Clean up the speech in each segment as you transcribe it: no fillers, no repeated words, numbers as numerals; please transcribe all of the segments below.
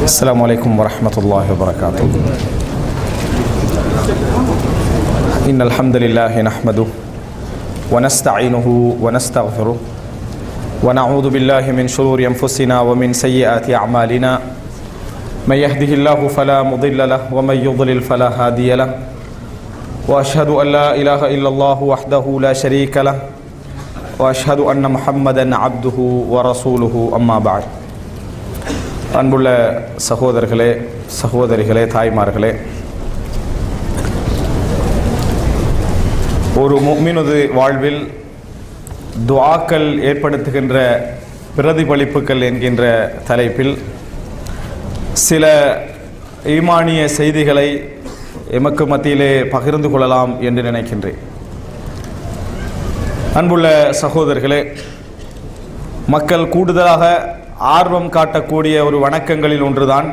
السلام عليكم ورحمة الله وبركاته. إن الحمد لله نحمده ونستعينه ونستغفره ونعوذ بالله من شرور أنفسنا ومن سيئات أعمالنا. من يهده الله فلا مضل له ومن يضلل فلا هادي له. وأشهد أن لا إله إلا الله وحده لا شريك له وأشهد أن محمدا عبده ورسوله أما بعد. அன்புள்ள சகோதரர்களே, சகோதரிகளே, தாய்மார்களே, ஒரு முஃமினது வாழ்வில் துஆக்கள் ஏற்படுத்துகின்ற பிரதிபலிப்புகள் என்கின்ற தலைப்பில் சில ஈமானிய செய்திகளை எமக்கு மத்தியிலே பகிர்ந்து கொள்ளலாம் என்று நினைக்கின்றேன். அன்புள்ள சகோதரர்களே, மக்கள் கூடுதலாக ஆர்வம் காட்டக்கூடிய ஒரு வணக்கங்களில் ஒன்றுதான்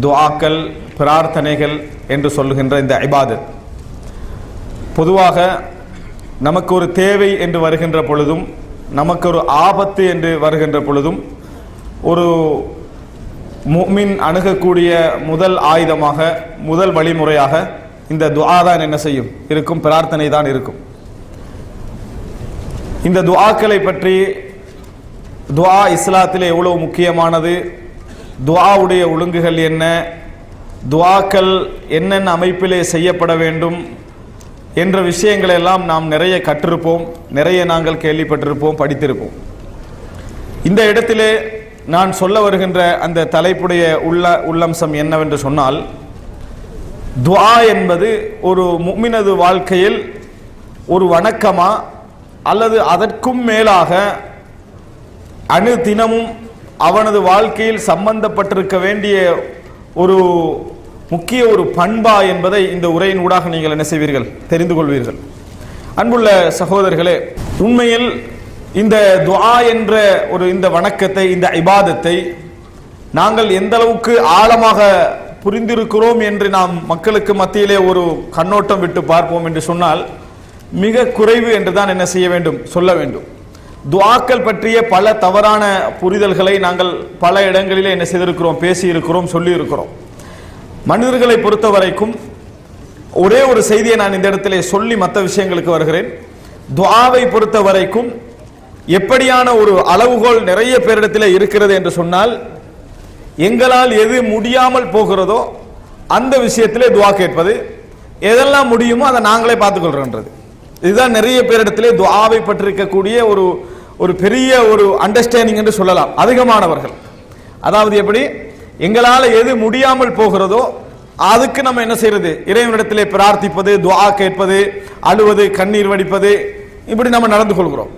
துஆக்கள், பிரார்த்தனைகள் என்று சொல்லுகின்ற இந்த இபாதத். பொதுவாக நமக்கு ஒரு தேவை என்று வருகின்ற பொழுதும், நமக்கு ஒரு ஆபத்து என்று வருகின்ற பொழுதும், ஒரு முஃமின் அணுகக்கூடிய முதல் ஆயுதமாக, முதல் வழிமுறையாக இந்த துஆ தான் என்ன செய்யும் இருக்கும், பிரார்த்தனை தான் இருக்கும். இந்த துஆக்களை பற்றி, துஆ இஸ்லாத்திலே எவ்வளவு முக்கியமானது, துஆவுடைய ஒழுங்குகள் என்ன, துஆக்கள் என்னென்ன அமைப்பிலே செய்யப்பட வேண்டும் என்ற விஷயங்களை எல்லாம் நாம் நிறைய கற்றிருப்போம், நிறைய நாங்கள் கேள்விப்பட்டிருப்போம், படித்திருப்போம். இந்த இடத்திலே நான் சொல்ல வருகின்ற அந்த தலைப்புடைய உள்ளம்சம் என்னவென்று சொன்னால், துஆ என்பது ஒரு முஃமினது வாழ்க்கையில் ஒரு வணக்கமா அல்லது அதற்கும் மேலாக அனுதினமும் அவனது வாழ்க்கையில் சம்பந்தப்பட்டிருக்க வேண்டிய ஒரு முக்கிய ஒரு பண்பா என்பதை இந்த உரையின் ஊடாக நீங்கள் என்ன செய்வீர்கள், தெரிந்து கொள்வீர்கள். அன்புள்ள சகோதரர்களே, உண்மையில் இந்த துஆ என்ற ஒரு இந்த வணக்கத்தை, இந்த இபாதத்தை நாங்கள் எந்த அளவுக்கு ஆழமாக புரிந்திருக்கிறோம் என்று நாம் மக்களுக்கு மத்தியிலே ஒரு கண்ணோட்டம் விட்டு பார்ப்போம் என்று சொன்னால் மிக குறைவு என்று தான் என்ன செய்ய வேண்டும், சொல்ல வேண்டும். துஆக்கள் பற்றிய பல தவறான புரிதல்களை நாங்கள் பல இடங்களிலே என்ன செய்திருக்கிறோம், பேசியிருக்கிறோம், சொல்லியிருக்கிறோம். மனிதர்களை பொறுத்த வரைக்கும் ஒரே ஒரு செய்தியை நான் இந்த இடத்திலே சொல்லி மற்ற விஷயங்களுக்கு வருகிறேன். துஆவை பொறுத்த வரைக்கும் எப்படியான ஒரு அளவுகோல் நிறைய பேரிடத்தில் இருக்கிறது என்று சொன்னால், எங்களால் எது முடியாமல் போகிறதோ அந்த விஷயத்திலே துஆ கேட்பது, எதெல்லாம் முடியுமோ அதை நாங்களே பார்த்துக்கொள்றோன்றது. இதுதான் நிறைய பேரிடத்திலே துஆவை பற்றிருக்கக்கூடிய ஒரு பெரிய ஒரு அண்டர்ஸ்டாண்டிங் என்று சொல்லலாம். அதிகமானவர்கள், அதாவது எப்படி எங்களால் எது முடியாமல் போகிறதோ அதுக்கு நம்ம என்ன செய்யறது, இறைவனிடத்திலே பிரார்த்திப்பது, துஆ கேட்பது, அழுவது, கண்ணீர் வடிப்பது, இப்படி நம்ம நடந்து கொள்கிறோம்.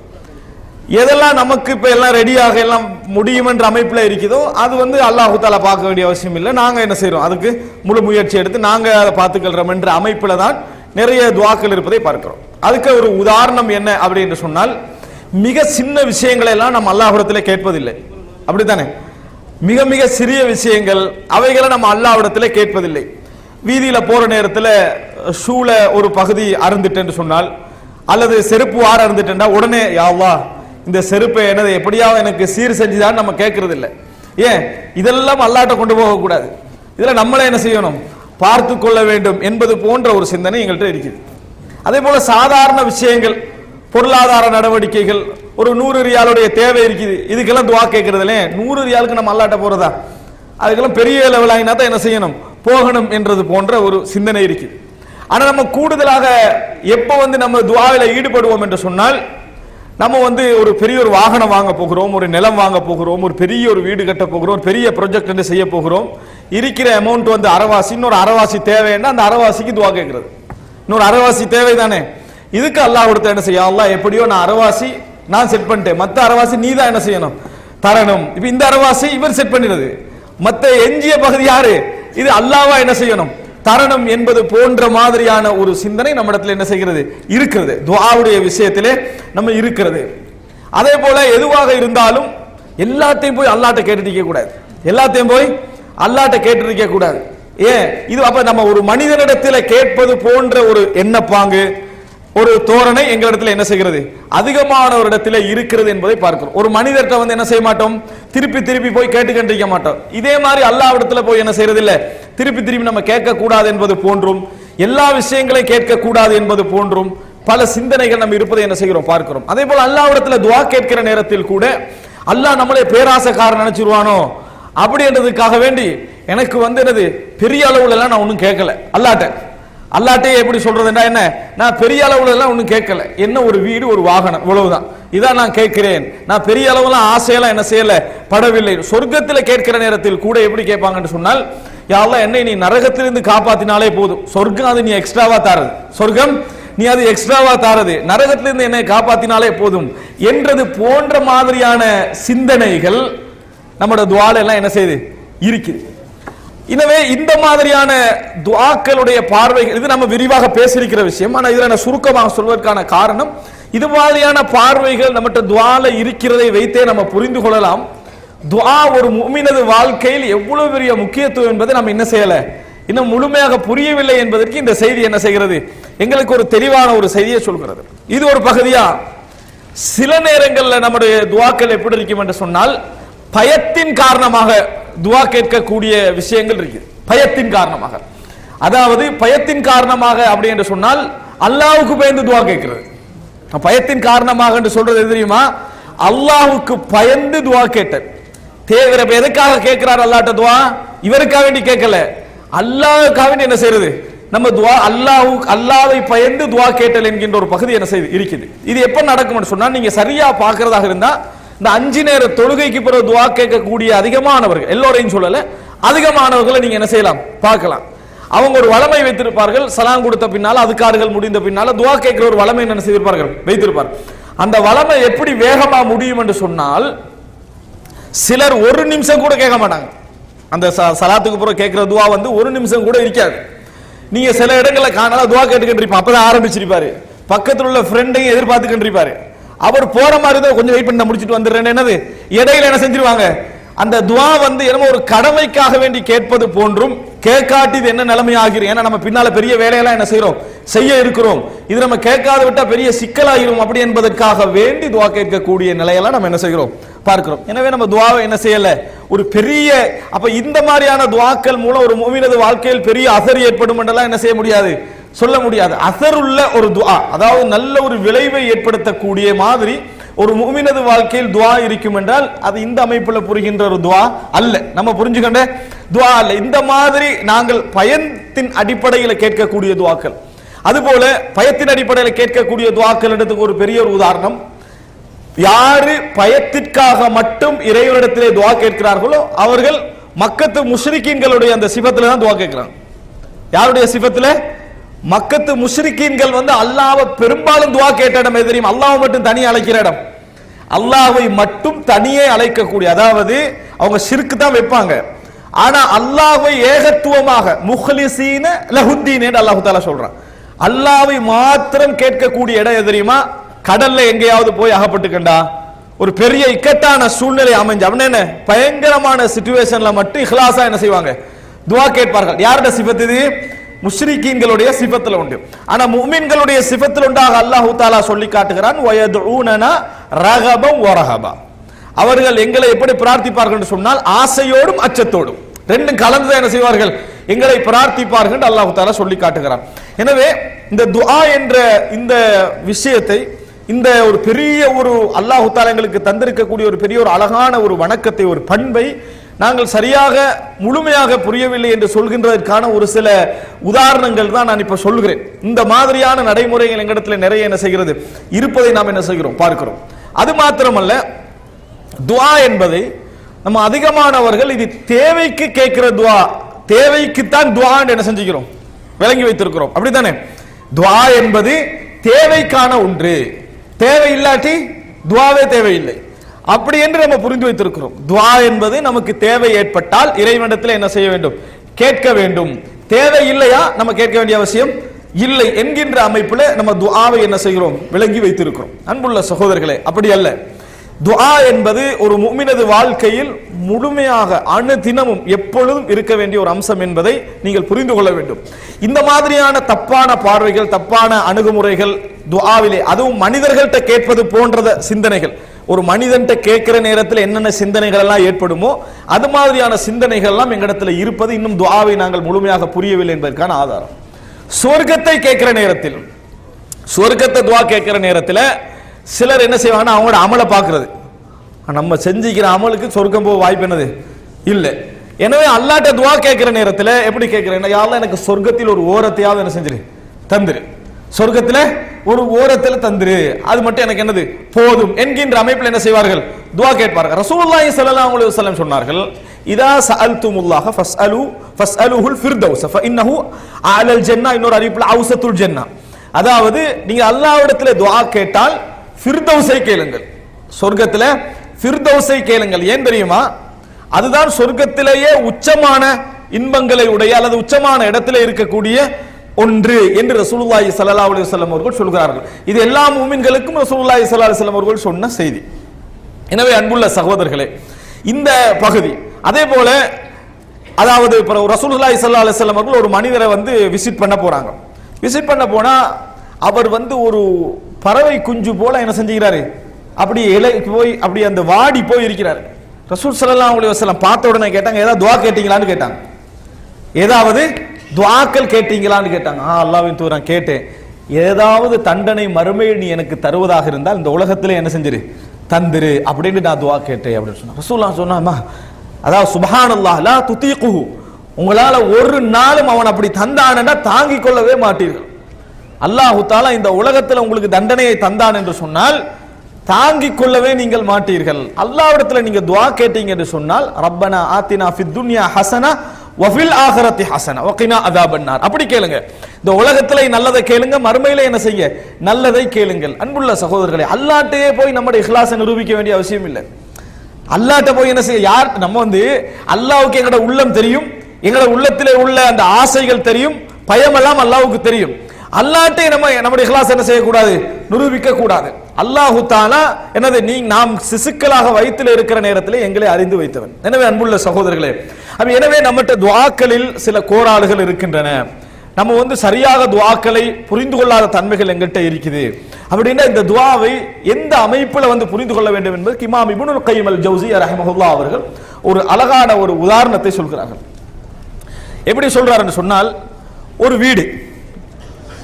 எதெல்லாம் நமக்கு இப்ப எல்லாம் ரெடியாக எல்லாம் முடியும் என்ற அமைப்புல இருக்குதோ அது அல்லாஹ் தஆலா பார்க்க வேண்டிய அவசியம் இல்லை. நாங்க என்ன செய்யறோம், அதுக்கு முழு முயற்சி எடுத்து நாங்க அதை பார்த்துக்கொள்றோம் என்ற அமைப்புல தான் நிறைய துஆக்கள் இருப்பதை பார்க்கிறோம். அதுக்கு ஒரு உதாரணம் என்ன அப்படி என்று சொன்னால், மிக சின்ன விஷயங்களை எல்லாம் நம்ம அல்லாஹ்விடத்திலே கேட்பதில்லை, அப்படித்தானே? மிக மிக சிறிய விஷயங்கள், அவைகளை நம்ம அல்லாஹ்விடத்திலே கேட்பதில்லை. வீதியில போற நேரத்தில் ஷூல ஒரு பகுதி அருந்துட்டு சொன்னால், அல்லது செருப்பு ஆற அருந்துட்டா உடனே யா அல்லாஹ் இந்த செருப்பை என்னது எப்படியாவது எனக்கு சீர் செஞ்சுதான் நம்ம கேட்கறது இல்லை. ஏன் இதெல்லாம் அல்லாஹ்ட்ட கொண்டு போக கூடாது, இதுல நம்மளே என்ன செய்யணும், பார்த்து கொள்ள வேண்டும் என்பது போன்ற ஒரு சிந்தனை எங்கள்கிட்ட இருக்குது. அதே போல சாதாரண விஷயங்கள், பொருளாதார நடவடிக்கைகள், ஒரு 100 ரியாலுடைய தேவை இருக்குது, இதுக்கெல்லாம் துஆ கேட்கறதுல 100 ரியாலுக்கு நம்ம அல்லாஹ்ட்ட போறதா, அதுக்கெல்லாம் பெரிய லெவல் ஆகினா தான் என்ன செய்யணும், போகணும் என்றது போன்ற ஒரு சிந்தனை இருக்குது. ஆனா நம்ம கூடுதலாக எப்ப நம்ம துஆவில ஈடுபடுவோம் என்று சொன்னால், நம்ம ஒரு பெரிய ஒரு வாகனம் வாங்க போகிறோம், ஒரு நிலம் வாங்க போகிறோம், ஒரு பெரிய ஒரு வீடு கட்ட போகிறோம், ஒரு பெரிய ப்ராஜெக்ட் வந்து செய்ய போகிறோம். இருக்கிற அமௌண்ட் அரைவாசி, இன்னொரு அரைவாசி தேவைன்னா அந்த அரைவாசிக்கு துஆ கேட்கிறது. இன்னொரு அரைவாசி தேவை தானே, இதுக்கு அல்லாஹ் கொடுத்த என்ன செய்ய, அல்லாஹ் எப்படியோ நான் அரைவாசி நான் செட் பண்ணிட்டேன், மற்ற அரைவாசி நீ தான் என்ன செய்யணும், தரணும். இப்ப இந்த அரைவாசி இவர் செட் பண்ணிடுறது, மற்ற எஞ்சிய பகுதி யாரு, இது அல்லாஹ்வா என்ன செய்யணும், தரணும் என்பது போன்ற மாதிரியான ஒரு சிந்தனை நம்ம இடத்துல என்ன செய்கிறது, இருக்கிறது. துஆவுடைய விஷயத்திலே நம்ம இருக்கிறது. அதே போல எதுவாக இருந்தாலும் எல்லாத்தையும் போய் அல்லாஹ்ட்ட கேட்டுக்க கூடாது, எல்லாத்தையும் போய் அல்லாஹ்ட்ட கேட்டுக்க கூடாது. ஏன் இது அப்ப நம்ம ஒரு மனிதனிடத்தில் கேட்பது போன்ற ஒரு எண்ணப்பாங்கு, ஒரு தோரணை எங்களிடத்தில் என்ன செய்கிறது, அதிகமானவரிடத்தில் இருக்கிறது என்பதை பார்க்கிறோம். ஒரு மனிதர்கிட்ட வந்து என்ன செய்ய மாட்டோம், திருப்பி திருப்பி போய் கேட்டுக்கண்டிருக்க மாட்டோம். இதே மாதிரி அல்லாஹ்விடத்துல போய் என்ன செய்யறது இல்ல, திருப்பி திருப்பி நம்ம கேட்க கூடாது என்பது போன்றும், எல்லா விஷயங்களையும் கேட்க கூடாது என்பது போன்றும் பல சிந்தனைகள் நம்ம இருப்பதை என்ன செய்கிறோம், பார்க்கிறோம். அதே போல அல்லாஹ்விடத்துல துஆ கேட்கிற நேரத்தில் கூட அல்லாஹ் நம்மளே பேராசைக்காரன் நினைச்சிருவானோ அப்படின்றதுக்காக வேண்டி எனக்கு வந்து என்னது பெரிய அளவுல எல்லாம் நான் ஒன்றும் கேட்கல அல்லாட்டே எப்படி சொல்றதுன்னா என்ன, நான் பெரிய அளவுல எல்லாம் ஒன்றும் கேட்கல, என்ன ஒரு வீடு ஒரு வாகனம் இவ்வளவுதான், இதான் நான் கேட்கிறேன், நான் பெரிய அளவுல ஆசையெல்லாம் என்ன செய்யல படவில்லை. சொர்க்கத்தில் கேட்கிற நேரத்தில் கூட எப்படி கேட்பாங்கன்னு சொன்னால், யா அல்லாஹ் என்னை நீ நரகத்திலிருந்து காப்பாத்தினாலே போதும், சொர்க்கம் அது நீ எக்ஸ்ட்ராவா தாரது, சொர்க்கம் நீ அது எக்ஸ்ட்ராவா தாரது, நரகத்திலிருந்து என்னை காப்பாத்தினாலே போதும் என்றது போன்ற மாதிரியான சிந்தனைகள் நம்மளோட துஆல எல்லாம் என்ன செய்யுது இருக்குது. எனவே இந்த மாதிரியான துஆக்களுடைய பார்வைகள், இது நம்ம விரிவாக பேசியிருக்கிற விஷயம், ஆனால் இதில் நான் சுருக்கமாக சொல்வதற்கான காரணம், இது மாதிரியான பார்வைகள் நம்மகிட்ட துஆல இருக்கிறதை வைத்தே நம்ம புரிந்து கொள்ளலாம் துஆ ஒரு முஃமினது வாழ்க்கையில் எவ்வளவு பெரிய முக்கியத்துவம் என்பதை நம்ம என்ன செய்யல, இன்னும் முழுமையாக புரியவில்லை என்பதற்கு இந்த செய்தி என்ன செய்கிறது, எங்களுக்கு ஒரு தெளிவான ஒரு செய்தியை சொல்கிறது. இது ஒரு பகுதியா. சில நேரங்களில் நம்முடைய துஆக்கள் எப்படி இருக்கும் என்று சொன்னால், பயத்தின் காரணமாக துஆ கேட்கக்கூடிய விஷயங்கள் இருக்கு. பயத்தின் காரணமாக, அதாவது பயத்தின் காரணமாக அப்படி என்று சொன்னால் அல்லாஹ்வுக்கு பயந்து துஆ கேட்கிறது. பயத்தின் காரணமாக என்று சொல்றது எது தெரியுமா, அல்லாஹ்வுக்கு பயந்து துஆ கேட்டது. தேவர எதுக்காக கேட்கிறார் அல்லாஹ்ட்ட துஆ, இவருக்காக வேண்டி கேட்கல, அல்லாஹ்வுக்காக வேண்டி என்ன செய்யறது, நம்ம துஆ அல்லாஹ்வை பயந்து துஆ கேட்டல் என்கின்ற ஒரு பகுதி என்ன செய்து இருக்குது. இது எப்ப நடக்கும்னு சொன்னா, நீங்க சரியா பார்க்கிறதாக இருந்தா இந்த 5 நேர தொழுகைக்கு பிறகு துஆ கேட்கக்கூடிய அதிகமானவர்கள், எல்லோரையும் சொல்லல, அதிகமானவர்களை நீங்க என்ன செய்யலாம் பார்க்கலாம். அவங்க ஒரு வளமை வைத்திருப்பார்கள், சலாம் கொடுத்த பின்னால அதுக்கார்கள் முடிந்த பின்னால துஆ கேட்கிற ஒரு வளமை என்ன செய்திருப்பார்கள், வைத்திருப்பார்கள். அந்த வளமை எப்படி வேகமா முடியும் என்று சொன்னால், சிலர் 1 நிமிஷம் கூட கேட்க மாட்டாங்க. அந்த சலாத்துக்கு பிறகு கேட்கிற துஆ வந்து 1 நிமிஷம் கூட இருக்காது. நீங்க சில இடங்களை காணாத துஆ கேட்டுக்கிட்டு அப்பதான் ஆரம்பிச்சிருப்பாரு, பக்கத்தில் உள்ள ஃப்ரெண்டையும் எதிர்பார்த்துக்கிட்டு அவர் போற மாதிரி தான், கொஞ்சம் வெயிட் பண்ணி முடிச்சுட்டு வந்துடுறேன், என்னது இடையில என்ன செஞ்சிருவாங்க, அந்த துஆ வந்து என்னமோ ஒரு கடமைக்காக வேண்டி கேட்பது போன்றும், கேட்காட்டி இது என்ன நிலைமை ஆகிரும், ஏன்னா நம்ம பின்னால பெரிய வேலையெல்லாம் என்ன செய்யறோம், செய்ய இருக்கிறோம், இது நம்ம கேட்காத விட்டா பெரிய சிக்கலாகிரும் அப்படி என்பதற்காக வேண்டி துஆ கேட்கக்கூடிய நிலையெல்லாம் நம்ம என்ன செய்கிறோம் பார்க்கிறோம். எனவே நம்ம துஆவை என்ன செய்யல ஒரு பெரிய, அப்ப இந்த மாதிரியான துஆக்கள் மூலம் ஒரு முஃமினது வாழ்க்கையில் பெரிய அசர் ஏற்படும் என்றெல்லாம் என்ன செய்ய முடியாது, சொல்ல முடியாது. அசருள்ள ஒரு துஆ, அதாவது நல்ல ஒரு விளைவை ஏற்படுத்தக்கூடிய மாதிரி ஒரு முஃமினது வாழ்க்கையில் துஆ இருக்கும் என்றால் அது இந்த அமைப்புல புரிகின்ற ஒரு துஆ அல்ல, நம்ம புரிஞ்சுக்கண்ட துஆ அல்ல. இந்த மாதிரி நாங்கள் பயத்தின் அடிப்படையில் கேட்கக்கூடிய துஆக்கள், அதுபோல பயத்தின் அடிப்படையில் கேட்கக்கூடிய துஆக்கள் எடுத்துக்கு ஒரு பெரிய ஒரு உதாரணம், யாரு பயத்திற்காக மட்டும் இறைவனிடத்திலே துஆ கேட்கிறார்களோ அவர்கள் மக்கத்து முஷ்ரிக்கீன்களுடைய அந்த சிஃபத்துல தான் துஆ கேட்கிறாங்க. யாருடைய சிஃபத்துல, மக்கத்து முஷ்ரிக்கீன்கள் வந்து அல்லாஹ்வை பெரும்பாலும் துஆ கேட்ட இடம் எது தெரியும், அல்லாஹ்வை மட்டும் தனியே அழைக்கிற இடம், அல்லாஹ்வை மட்டும் தனியே அழைக்கக்கூடிய, அதாவது அவங்க ஷிர்க் தான் வைப்பாங்க, ஆனா அல்லாஹ்வை ஏகத்துவமாக முஹ்லிஸீன லஹுத்தீன் என்று அல்லாஹ் தஆலா சொல்றான். அல்லாஹ்வை மாத்திரம் கேட்கக்கூடிய இடம் எது தெரியுமா, கடல்ல எங்கேயாவது போய் அகப்பட்டுக்கண்டா, ஒரு பெரிய இக்கட்டான சூழ்நிலை அமைஞ்சு அவன் என்ன பயங்கரமான சிச்சுவேஷன்ல மட்டும் இஹ்லாஸா என்ன செய்வாங்க, துஆ கேட்பார்கள். யாருடைய சிஃபத் இது, முஷ்ரிக்கீன்களுடைய சிஃபத்துல உண்டு. ஆனா முஃமின்களுடைய சிஃபத்தில் உண்டாக அல்லாஹ் தஆலா சொல்லி காட்டுகிறான், வயதுஊனனா ரகபம் வரஹபா, அவர்கள் எங்களை எப்படி பிரார்த்திப்பார்கள் என்று சொன்னால் ஆசையோடும் அச்சத்தோடும் ரெண்டும் கலந்து என்ன செய்வார்கள், எங்களை பிரார்த்திப்பார்கள் என்று அல்லாஹ் தஆலா சொல்லி காட்டுகிறான். எனவே இந்த துஆ என்ற இந்த விஷயத்தை, இந்த ஒரு பெரிய ஒரு அல்லாஹ் தஆலா எங்களுக்கு தந்திருக்கக்கூடிய ஒரு பெரிய ஒரு அழகான ஒரு வணக்கத்தை, ஒரு பண்பை நாங்கள் சரியாக முழுமையாக புரியவில்லை என்று சொல்கின்றதற்கான ஒரு சில உதாரணங்கள் தான் நான் இப்ப சொல்கிறேன். இந்த மாதிரியான நடைமுறைகள் எங்களிடத்தில் நிறைய என்ன செய்கிறது இருப்பதை நாம் என்ன செய்கிறோம் பார்க்கிறோம். அது மாத்திரமல்ல, துஆ என்பதை நம்ம அதிகமானவர்கள் இது தேவைக்கு கேட்கிற துஆ, தேவைக்குத்தான் துஆ என்ன செஞ்சுக்கிறோம், விளங்கி வைத்திருக்கிறோம், அப்படித்தானே. துஆ என்பது தேவைக்கான ஒன்று, தேவை இல்லாட்டி துஆவே தேவையில்லை அப்படி என்று நம்ம புரிந்து வைத்திருக்கிறோம். துஆ என்பது நமக்கு தேவை ஏற்பட்டால் இறைவனிடத்தில் என்ன செய்ய வேண்டும், கேட்க வேண்டும், தேவை இல்லையா நம்ம கேட்க வேண்டிய அவசியம் இல்லை என்கின்ற அமைப்புல நம்ம துஆவை என்ன செய்கிறோம், விளங்கி வைத்திருக்கிறோம். அன்புள்ள சகோதரர்களே, அப்படி அல்ல. துஆ என்பது ஒரு முஃமினது வாழ்க்கையில் முழுமையாக அனுதினமும் எப்பொழுதும் இருக்க வேண்டிய ஒரு அம்சம் என்பதை நீங்கள் புரிந்து கொள்ள வேண்டும். இந்த மாதிரியான தப்பான பார்வைகள், தப்பான அணுகுமுறைகள் துஆவிலே, அதுவும் மனிதர்கள்ட்ட கேட்பது போன்ற சிந்தனைகள். ஒரு மனிதன்ட்ட கேட்கிற நேரத்தில் என்னென்ன சிந்தனைகள் எல்லாம் ஏற்படுமோ அது மாதிரியான சிந்தனைகள் எல்லாம் எங்களிடத்துல இருப்பது இன்னும் துஆவை நாங்கள் முழுமையாக புரியவில்லை என்பதற்கான ஆதாரம். சொர்க்கத்தை கேட்கிற நேரத்தில், சொர்க்கத்தை துஆ கேட்கிற நேரத்தில் சிலர் என்ன செய்வாங்கன்னா அவங்களோட அமலை பார்க்கிறது. நம்ம செஞ்சுக்கிற அமலுக்கு சொர்க்கம் போக வாய்ப்பு என்னது இல்லை. எனவே அல்லாஹ்ட்ட துஆ கேட்கிற நேரத்தில் எப்படி கேட்கிறேன், யா அல்லாஹ் எனக்கு சொர்க்கத்தில் ஒரு ஓரத்தையாவது என்ன செஞ்சிரு தந்துரு, சொர்க்கத்தில் ஒரு ஓரத்தில் தந்துரு, அது மட்டும் எனக்கு என்னது போதும் என்கின்ற அமைப்பில் என்ன செய்வார்கள் துஆ கேட்பார்கள். ரசூலுல்லாஹி ஸல்லல்லாஹு அலைஹி வஸல்லம் சொன்னார்கள், இதா சஅல்துமுல்லாஹ ஃபஸ்அலுஹுல் ஃபிர்தௌஸ் ஃபஇன்னஹு அலல் ஜன்னah, இன்னொரு அறிவிப்பில் அவ்ஸத்துல் ஜன்னah. அதாவது நீங்க அல்லாஹ்விடத்தில் துஆ கேட்டால் ஃபிர்தௌஸை கேளுங்கள், சொர்க்கத்தில் ஃபிர்தௌஸை கேளுங்கள். ஏன் தெரியுமா, அதுதான் சொர்க்கத்திலேயே உச்சமான இன்பங்களை உடைய அல்லது உச்சமான இடத்திலே இருக்கக்கூடிய ஒன்று என்று ரசூலுல்லாஹி ஸல்லல்லாஹு அலைஹி வஸல்லம் அவர்கள் சொல்கிறார்கள். இது எல்லா மூமின்களுக்கும் ரசூலுல்லாஹி ஸல்லல்லாஹு அலைஹி வஸல்லம் அவர்கள் சொன்ன செய்தி. எனவே அன்புள்ள சகோதரர்களே, இந்த பகுதி அதே போல, அதாவது ரசூலுல்லாஹி ஸல்லல்லாஹு அலைஹி வஸல்லம் அவர்கள் ஒரு மனிதரை வந்து விசிட் பண்ண போறாங்க. விசிட் பண்ண போனா அவர் வந்து ஒரு பறவை குஞ்சு போல என்ன செஞ்சுக்கிறாரு, அப்படி இலை போய் அப்படி அந்த வாடி போய் இருக்கிறார். ரசூல் ஸல்லல்லாஹு அலைஹி வஸல்லம் பார்த்த உடனே கேட்டாங்க, ஏதாவது துஆ கேட்டீங்களான்னு கேட்டாங்க. ஏதாவது துஆக்கள் கேட்டீங்களான்னு கேட்டாங்க. அல்லாஹ்வின் தூதர் கேட்டேன், ஏதாவது தண்டனை மறுமையில் நீ எனக்கு தருவதாக இருந்தால் இந்த உலகத்திலே என்ன செஞ்சிரு தந்துரு அப்படின்னு நான் துஆ கேட்டேன் அப்படின்னு சொன்னாங்க. ரசூலுல்லாஹ் சொன்னாமா, அதாவது சுப்ஹானல்லாஹ் லா துதீகுஹு, உங்களால ஒரு நாளும் அவன் அப்படி தந்தானன்னா தாங்கிக் கொள்ளவே மாட்டீர்கள். அல்லாஹ் தஆலா இந்த உலகத்தில் உங்களுக்கு தண்டனையை தந்தான் என்று சொன்னால் தாங்கிக் கொள்ளவே நீங்கள் மாட்டீர்கள். அல்லாஹ்விடத்தில் நீங்க துஆ கேட்டீங்க என்று சொன்னால் ரப்பனா ஆத்தினா ஃபித் துன்யா ஹஸனா வஃபில் ஆகிரத்தி ஹஸனா வகினா அஸாபன்னார், அப்படி கேளுங்க. இந்த உலகத்திலே நல்லதை கேளுங்க, மறுமையிலே என்ன செய்ய நல்லதை கேளுங்கள். அன்புள்ள சகோதரர்களே, அல்லாஹ்ட்டே போய் நம்முடைய இஹ்லாஸை நிரூபிக்க வேண்டிய அவசியம் இல்லை. அல்லாஹ்ட்ட போய் என்ன செய்ய, யார் நம்ம வந்து அல்லாஹ்வுக்கு எங்களோட உள்ளம் தெரியும், எங்களோட உள்ளத்திலே உள்ள அந்த ஆசைகள் தெரியும், பயமெல்லாம் அல்லாஹ்வுக்கு தெரியும். அல்லாஹ்ட்டே நம்முடைய இஹ்லாஸ் என்ன செய்யக்கூடாது, நிரூபிக்க கூடாது. அல்லாஹு தஆலா என்னது, நாம் சிசுக்களாக வயிற்றில் இருக்கிற நேரத்தில் எங்களை அறிந்து வைத்தவன். எனவே அன்புள்ள சகோதரர்களே, எனவே நம்மகிட்ட துஆக்களில் சில கோராடுகள் இருக்கின்றன. நம்ம வந்து சரியாக துஆக்களை புரிந்து கொள்ளாத தன்மைகள் எங்கிட்ட இருக்குது. அப்படின்னா இந்த துஆவை எந்த அமைப்பில் வந்து புரிந்து கொள்ள வேண்டும் என்பதற்கு இமாம் இப்னுல் கய்யிம் அல் ஜௌஸிய்யா ரஹிமஹுல்லாஹ் அவர்கள் ஒரு அழகான ஒரு உதாரணத்தை சொல்கிறார்கள். எப்படி சொல்றாருன்னு சொன்னால், ஒரு வீடு,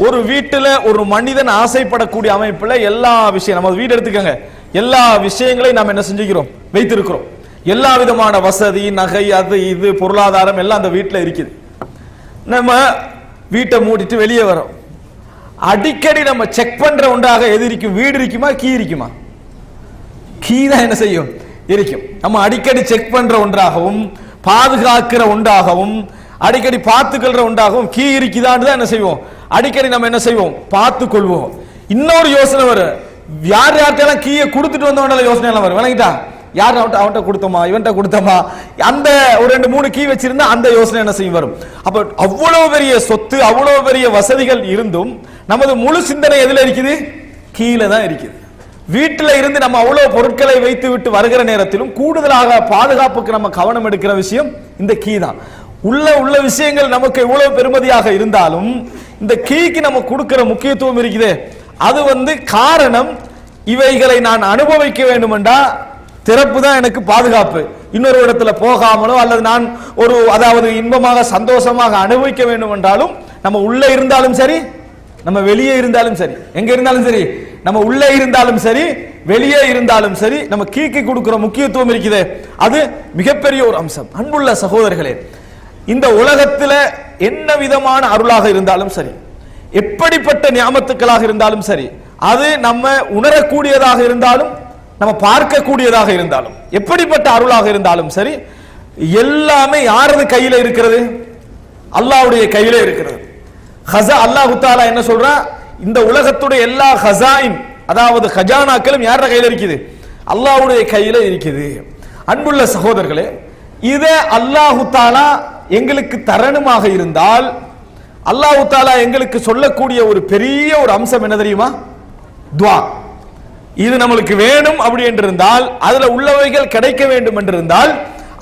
ஒரு வீட்டில் ஒரு மனிதன் ஆசைப்படக்கூடிய அமைப்பில் எல்லா விஷயம், நம்ம வீடு எடுத்துக்கங்க, எல்லா விஷயங்களையும் நாம் என்ன செஞ்சுக்கிறோம் வைத்திருக்கிறோம். எல்லா விதமான வசதி, நகை, அது இது பொருளாதாரம் எல்லாம் அந்த வீட்டில் இருக்குது. நம்ம வீட்டை மூடிட்டு வெளியே வரோம். அடிக்கடி நம்ம செக் பண்ற ஒன்றாக எது இருக்கும், வீடு இருக்குமா கீ இருக்குமா? கீ தான் என்ன செய்யும் இருக்கும். நம்ம அடிக்கடி செக் பண்ற ஒன்றாகவும் பாதுகாக்கிற ஒன்றாகவும் அடிக்கடி பார்த்துக்கொள்ற ஒன்றாகவும் கீ இருக்குதான்னு தான் என்ன செய்வோம், அடிக்கடி நம்ம என்ன செய்வோம் பார்த்து கொள்வோம். இன்னொரு யோசனை வரும், யார் யார்கிட்ட கீயை கொடுத்துட்டு வந்தவனால யோசனை எல்லாம் வரும். விளங்கிட்டா, யார் அவன்கிட்ட கொடுத்தோமா இவன்கிட்ட கொடுத்தோமா, அந்த ஒரு 2-3 கீ வச்சிருந்தா அந்த யோசனை என்ன செய்யும் வரும். அப்ப அவ்வளவு பெரிய சொத்து, அவ்வளவு பெரிய வசதிகள் இருந்தும் நமது முழு சிந்தனை எதுல இருக்குது, கீழே தான் இருக்குது. வீட்டில இருந்து நம்ம அவ்வளவு பொருட்களை வைத்து விட்டு வருகிற நேரத்திலும் கூடுதலாக பாதுகாப்புக்கு நம்ம கவனம் எடுக்கிற விஷயம் இந்த கீ தான். உள்ள விஷயங்கள் நமக்கு எவ்வளவு பெருமதியாக இருந்தாலும் இந்த கீக்கு நம்ம கொடுக்கிற முக்கியத்துவம் இருக்குது. அது வந்து காரணம், இவைகளை நான் அனுபவிக்க வேண்டுமென்றா திறப்பு தான் எனக்கு பாதுகாப்பு. இன்னொரு இடத்துல போகாமலோ அல்லது நான் ஒரு அதாவது இன்பமாக சந்தோஷமாக அனுபவிக்க வேண்டும் என்றாலும் நம்ம உள்ளே இருந்தாலும் சரி, நம்ம வெளியே இருந்தாலும் சரி, எங்க இருந்தாலும் சரி, நம்ம உள்ளே இருந்தாலும் சரி வெளியே இருந்தாலும் சரி, நம்ம கீக்கு கொடுக்கிற முக்கியத்துவம் இருக்குது. அது மிகப்பெரிய ஒரு அம்சம். அன்புள்ள சகோதரர்களே, இந்த உலகத்தில் என்ன விதமான அருளாக இருந்தாலும் சரி, எப்படிப்பட்ட நியாமத்துக்களாக இருந்தாலும் சரி, அது நம்ம உணரக்கூடியதாக இருந்தாலும் நம்ம பார்க்கக்கூடியதாக இருந்தாலும் எப்படிப்பட்ட அருளாக இருந்தாலும் சரி, எல்லாமே யாரது கையில இருக்கிறது, அல்லாஹ்வுடைய கையில இருக்கிறது. அல்லாஹ் தஆலா என்ன சொல்றா, இந்த உலகத்துடைய எல்லா ஹஸாயின் அதாவது ஹஜானாக்களும் யார கையில இருக்குது, அல்லாஹ்வுடைய கையில இருக்குது. அன்புள்ள சகோதரர்களே, இதை அல்லாஹ் தஆலா எங்களுக்கு தரணுமாக இருந்தால் அல்லாஹ் தஆலா எங்களுக்கு சொல்லக்கூடிய ஒரு பெரிய ஒரு அம்சம் என்ன தெரியுமா, துஆ. இது நம்மளுக்கு வேணும் அப்படி என்று இருந்தால், அதுல உள்ளவைகள் கிடைக்க வேண்டும் என்று இருந்தால்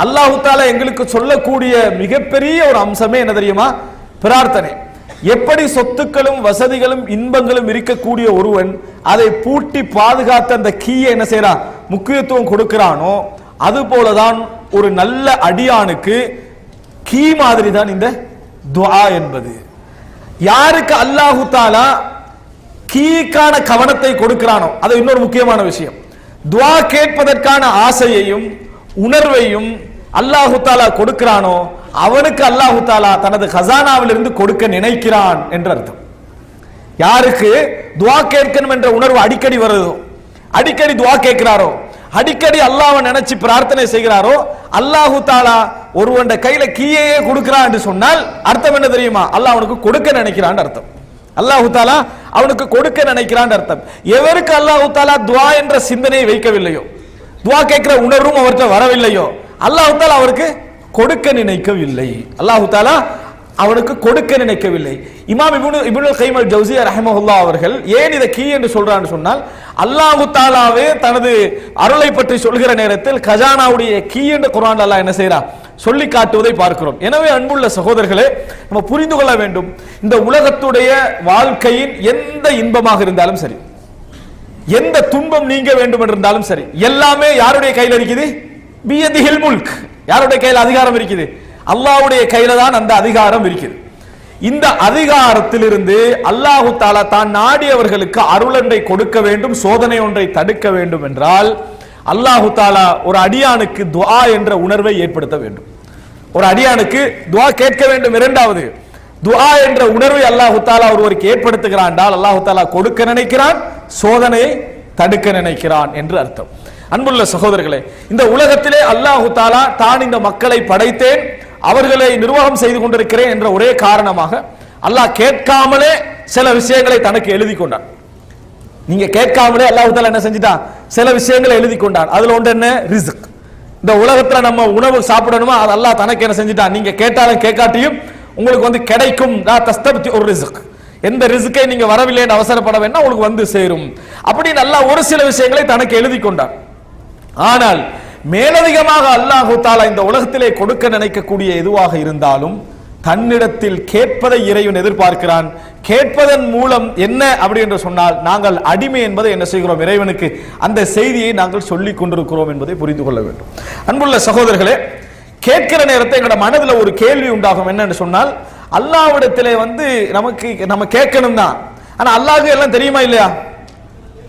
அல்லாஹ் தஆலா எங்களுக்கு சொல்லக்கூடிய மிகப்பெரிய ஒரு அம்சமே என்ன தெரியுமா, பிரார்த்தனை. எப்படி சொத்துக்களும் வசதிகளும் இன்பங்களும் இருக்கக்கூடிய ஒருவன் அதை பூட்டி பாதுகாத்த அந்த கீயை என்ன செய்யறான், முக்கியத்துவம் கொடுக்கிறானோ, அது போலதான் ஒரு நல்ல அடியானுக்கு கீ மாதிரி தான் இந்த துஆ என்பது. யாருக்கு அல்லாஹு தாலா கீக்கான கவனத்தை கொடுக்கிறானோ, அது இன்னொரு முக்கியமான விஷயம். துஆ கேட்பதற்கான ஆசையையும் உணர்வையும் அல்லாஹு தாலா கொடுக்கிறானோ, அவனுக்கு அல்லாஹு தாலா தனது கசானாவிலிருந்து கொடுக்க நினைக்கிறான் என்று அர்த்தம். யாருக்கு துஆ கேட்கணும் என்ற உணர்வு அடிக்கடி வருதோ, அடிக்கடி துஆ கேட்கிறாரோ, அடிக்கடி அல்லாஹ்வை நினைச்சு பிரார்த்தனை செய்கிறாரோ, அல்லாஹு தாலா ஒருவன் கையில கீயையே கொடுக்கிறான் என்று சொன்னால் அர்த்தம் என்ன தெரியுமா? அல்லாஹ் அவனுக்கு கொடுக்க நினைக்கிறான் அர்த்தம். அல்லாஹு தாலா அவனுக்கு கொடுக்க நினைக்கிறான் அர்த்தம். எவருக்கு அல்லாஹு தாலா துஆ என்ற சிந்தனையை வைக்கவில்லையோ, துஆ கேட்கிற உணர்வும் அவர்கிட்ட வரவில்லையோ, அல்லாஹு தாலா அவருக்கு கொடுக்க நினைக்கவில்லை. அல்லாஹு தாலா அவனுக்கு கொடுக்க நினைக்கவில்லை. இமாம் இப்னுல் கைம் அல் ஜௌஸிய்யா ரஹிமஹுல்லாஹ் அவர்கள் ஏன் இதை கீ என்று சொல்றான்னு சொன்னால், அல்லாஹு தாலாவே தனது அருளை பற்றி சொல்கிற நேரத்தில் கஜானாவுடைய கீ என்று குர்ஆன்ல அல்லாஹ் என்ன செய்றான், சொல்லி காட்டுவதை பார்க்கிறோம். எனவே அன்புள்ள சகோதரர்களே, நம்ம புரிந்து கொள்ள வேண்டும், இந்த உலகத்துடைய வாழ்க்கையின் எந்த இன்பமாக இருந்தாலும் சரி, எந்த துன்பம் நீங்க வேண்டும் என்றிருந்தாலும் சரி, எல்லாமே யாருடைய கையில் இருக்குது? பியதிஹில் முல்க். யாருடைய கையில் அதிகாரம் இருக்குது? அல்லாஹ்வுடைய கையில தான் அந்த அதிகாரம் இருக்குது. இந்த அதிகாரத்திலிருந்து அல்லாஹு தாலா தான் நாடியவர்களுக்கு அருளொன்றை கொடுக்க வேண்டும், சோதனை ஒன்றை தடுக்க வேண்டும் என்றால் அல்லாஹு தாலா ஒரு அடியானுக்கு துஆ என்ற உணர்வை ஏற்படுத்த வேண்டும். ஒரு அடியானுக்கு துஆ கேட்க வேண்டும். இரண்டாவது, துஆ என்ற உணர்வை அல்லாஹு தாலா ஒருவருக்கு ஏற்படுத்துகிறான் என்றால் அல்லாஹு தாலா கொடுக்க நினைக்கிறான், சோதனையை தடுக்க நினைக்கிறான் என்று அர்த்தம். அன்புள்ள சகோதரர்களே, இந்த உலகத்திலே அல்லாஹு தாலா தான் இந்த மக்களை படைத்தேன், அவர்களை நிர்வாகம் செய்து கொண்டிருக்கிறேன் என்ற ஒரே காரணமாக அல்லாஹ் கேட்காமலே சில விஷயங்களை தனக்கு எழுதி கொண்டான். நீங்க கேட்காமலே அல்லாஹ் தாலா என்ன செஞ்சிட்டான், சில விஷயங்களை எழுதி கொண்டான். அதுல ஒன்று என்ன? ரிஸ்க். இந்த உலகத்துல நம்ம உணவு சாப்பிடணுமா, அது அல்லாஹ் தனக்கு என்ன செஞ்சிட்டான், நீங்க கேட்டாலும் கேட்காட்டியும் உங்களுக்கு வந்து கிடைக்கும். ஒரு ரிஸ்க், எந்த ரிஸ்கை நீங்க வரவில்லை என்று அவசரப்பட வேண்டாம், உங்களுக்கு வந்து சேரும். அப்படின்னு அல்லாஹ் ஒரு சில விஷயங்களை தனக்கு எழுதி கொண்டான். ஆனால் மேலதிகமாக அல்லாஹு தாலா இந்த உலகத்திலே கொடுக்க நினைக்கக்கூடிய எதுவாக இருந்தாலும் தன்னிடத்தில் கேட்பதை இறைவன் எதிர்பார்க்கிறான். கேட்பதன் மூலம் என்ன அப்படி என்று சொன்னால், நாங்கள் அடிமை என்பதை என்ன செய்கிறோம், இறைவனுக்கு அந்த செய்தியை நாங்கள் சொல்லிக் கொண்டிருக்கிறோம் என்பதை புரிந்து கொள்ள வேண்டும். அன்புள்ள சகோதரர்களே, கேட்கிற நேரத்தை எங்களோட மனதில் ஒரு கேள்வி உண்டாகும். என்னன்னு சொன்னால், அல்லாஹ்விடத்திலே வந்து நம்ம கேட்கணும் தான், ஆனா அல்லாஹ்வுக்கு எல்லாம் தெரியுமா இல்லையா?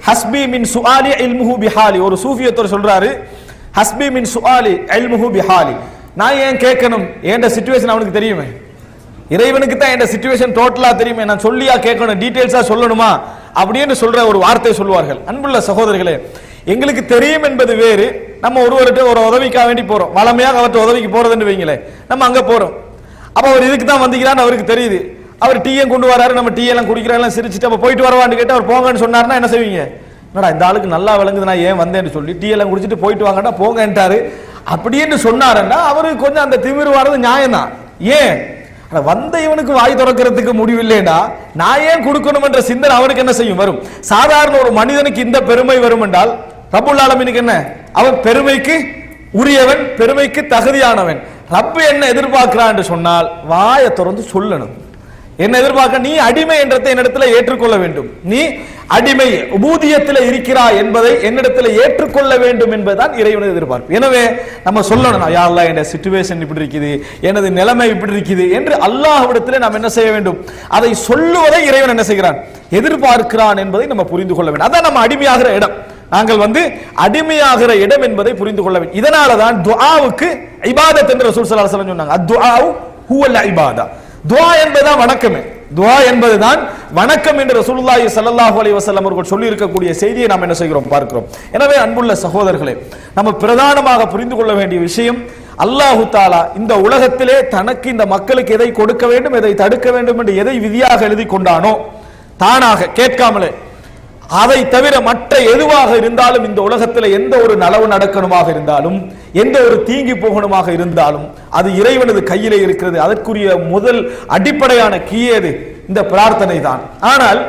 ஹஸ்பி மின் சுஆலி இல்முஹு பிஹாலி. ஒரு சூஃபியத்தர் சொல்றாரு, ஹஸ்பி மின் சுஆலி இல்முஹு பிஹாலி. நான் ஏன் கேட்கணும், என் சிச்சுவேஷன் அவனுக்கு தெரியுமே. இறைவனுக்கு தான் என் சிச்சுவேஷன் டோட்டலா தெரியுமே, நான் சொல்லியா கேட்கணும், டீடைல்ஸா சொல்லணுமா அப்படின்னு சொல்ற ஒரு வார்த்தை சொல்வார்கள். அன்புள்ள சகோதரர்களே, எங்களுக்கு தெரியும் என்பது வேறு. நம்ம ஒருவர்கிட்ட ஒரு உதவிக்காக வேண்டி போறோம், வளமையாக அவர்கிட்ட உதவிக்கு போறதுன்னு வைங்களே, நம்ம அங்க போறோம். அப்ப அவர் இதுக்கு தான் வந்தீங்களான்னு அவருக்கு தெரியுது. அவர் டீயும் கொண்டு வராரு, நம்ம டீ எல்லாம் குடிக்கிறோம், சிரிச்சுட்டு அப்ப போயிட்டு வரவான்னு கேட்டு அவர் போங்கன்னு சொன்னாருன்னா என்ன செய்வீங்க? என்னடா இந்த ஆளுக்கு நல்லா விளங்குது, நான் ஏன் வந்தேன்னு சொல்லி டீ எல்லாம் குடிச்சிட்டு போயிட்டு வாங்கடா போங்கன்ட்டாரு அப்படின்னு சொன்னாருன்னா அவருக்கு கொஞ்சம் அந்த திமிரு வர்றது நியாயம்தான். ஏன் வந்த இவனுக்கு வாய் திறக்கிறதுக்கு முடிவில்லைடா, நான் ஏன் கொடுக்கணும் என்ற சிந்தனை அவனுக்கு என்ன செய்யும், வரும். சாதாரண ஒரு மனிதனுக்கு இந்த பெருமை வரும் என்றால் ரப்புல் ஆலமீனுக்கு என்ன, அவன் பெருமைக்கு உரியவன், பெருமைக்கு தகுதியானவன். ரப்பு என்ன எதிர்பார்க்கிறான் என்று சொன்னால் வாயை திறந்து சொல்லணும். என்ன எதிர்பார்க்க, நீ அடிமை என்றதை என்னிடத்துல ஏற்றுக்கொள்ள வேண்டும், நீ அடிமை உபூதியத்தில் இருக்கிறாய் என்பதை என்னிடத்துல ஏற்றுக்கொள்ள வேண்டும் என்பதுதான் இறைவனது எதிர்பார்ப்பு. எனவே நம்ம சொல்லணும், யா அல்லாஹ் என் சிச்சுவேஷன் இப்படி இருக்குது, எனது நிலைமை இப்படி இருக்குது என்று அல்லாஹ்விடத்திலே நாம் என்ன செய்ய வேண்டும், அதை சொல்லுவதை இறைவன் என்ன செய்கிறான், எதிர்பார்க்கிறான் என்பதை நம்ம புரிந்து கொள்ள வேண்டும். அதான் நம்ம அடிமையாகிற இடம், நாங்கள் வந்து அடிமையாகிற இடம் என்பதை புரிந்து கொள்ள வேண்டும். இதனால தான் துஆவுக்கு இபாதத் என்று ரசூல் ஸல்லல்லாஹு அலைஹி வஸல்லம் சொன்னாங்க. அத்துஆஉ ஹுவல் இபாதா. துஆ என்பதுதான் வணக்கமே, துஆ என்பதுதான் வணக்கம் என்று ரசூலுல்லாஹி ஸல்லல்லாஹு அலைஹி வஸல்லம் அவர்கள் சொல்லி இருக்கக்கூடிய செய்தியை நாம் என்ன செய்கிறோம், பார்க்கிறோம். எனவே அன்புள்ள சகோதரர்களே, நம்ம பிரதானமாக புரிந்து கொள்ள வேண்டிய விஷயம், அல்லாஹு தாலா இந்த உலகத்திலே தனக்கு இந்த மக்களுக்கு எதை கொடுக்க வேண்டும், எதை தடுக்க வேண்டும் என்று எதை விதியாக எழுதி கொண்டானோ, தானாக கேட்காமலே, அதை தவிர மற்ற எதுவாக இருந்தாலும் இந்த உலகத்தில் எந்த ஒரு நலவு நடக்கணுமாக இருந்தாலும், எந்த ஒரு தீங்கி போகணுமாக இருந்தாலும் அது இறைவனது கையிலே இருக்கிறது. அதற்குரிய முதல் அடிப்படையான கீயது இந்த பிரார்த்தனை தான். ஆனால்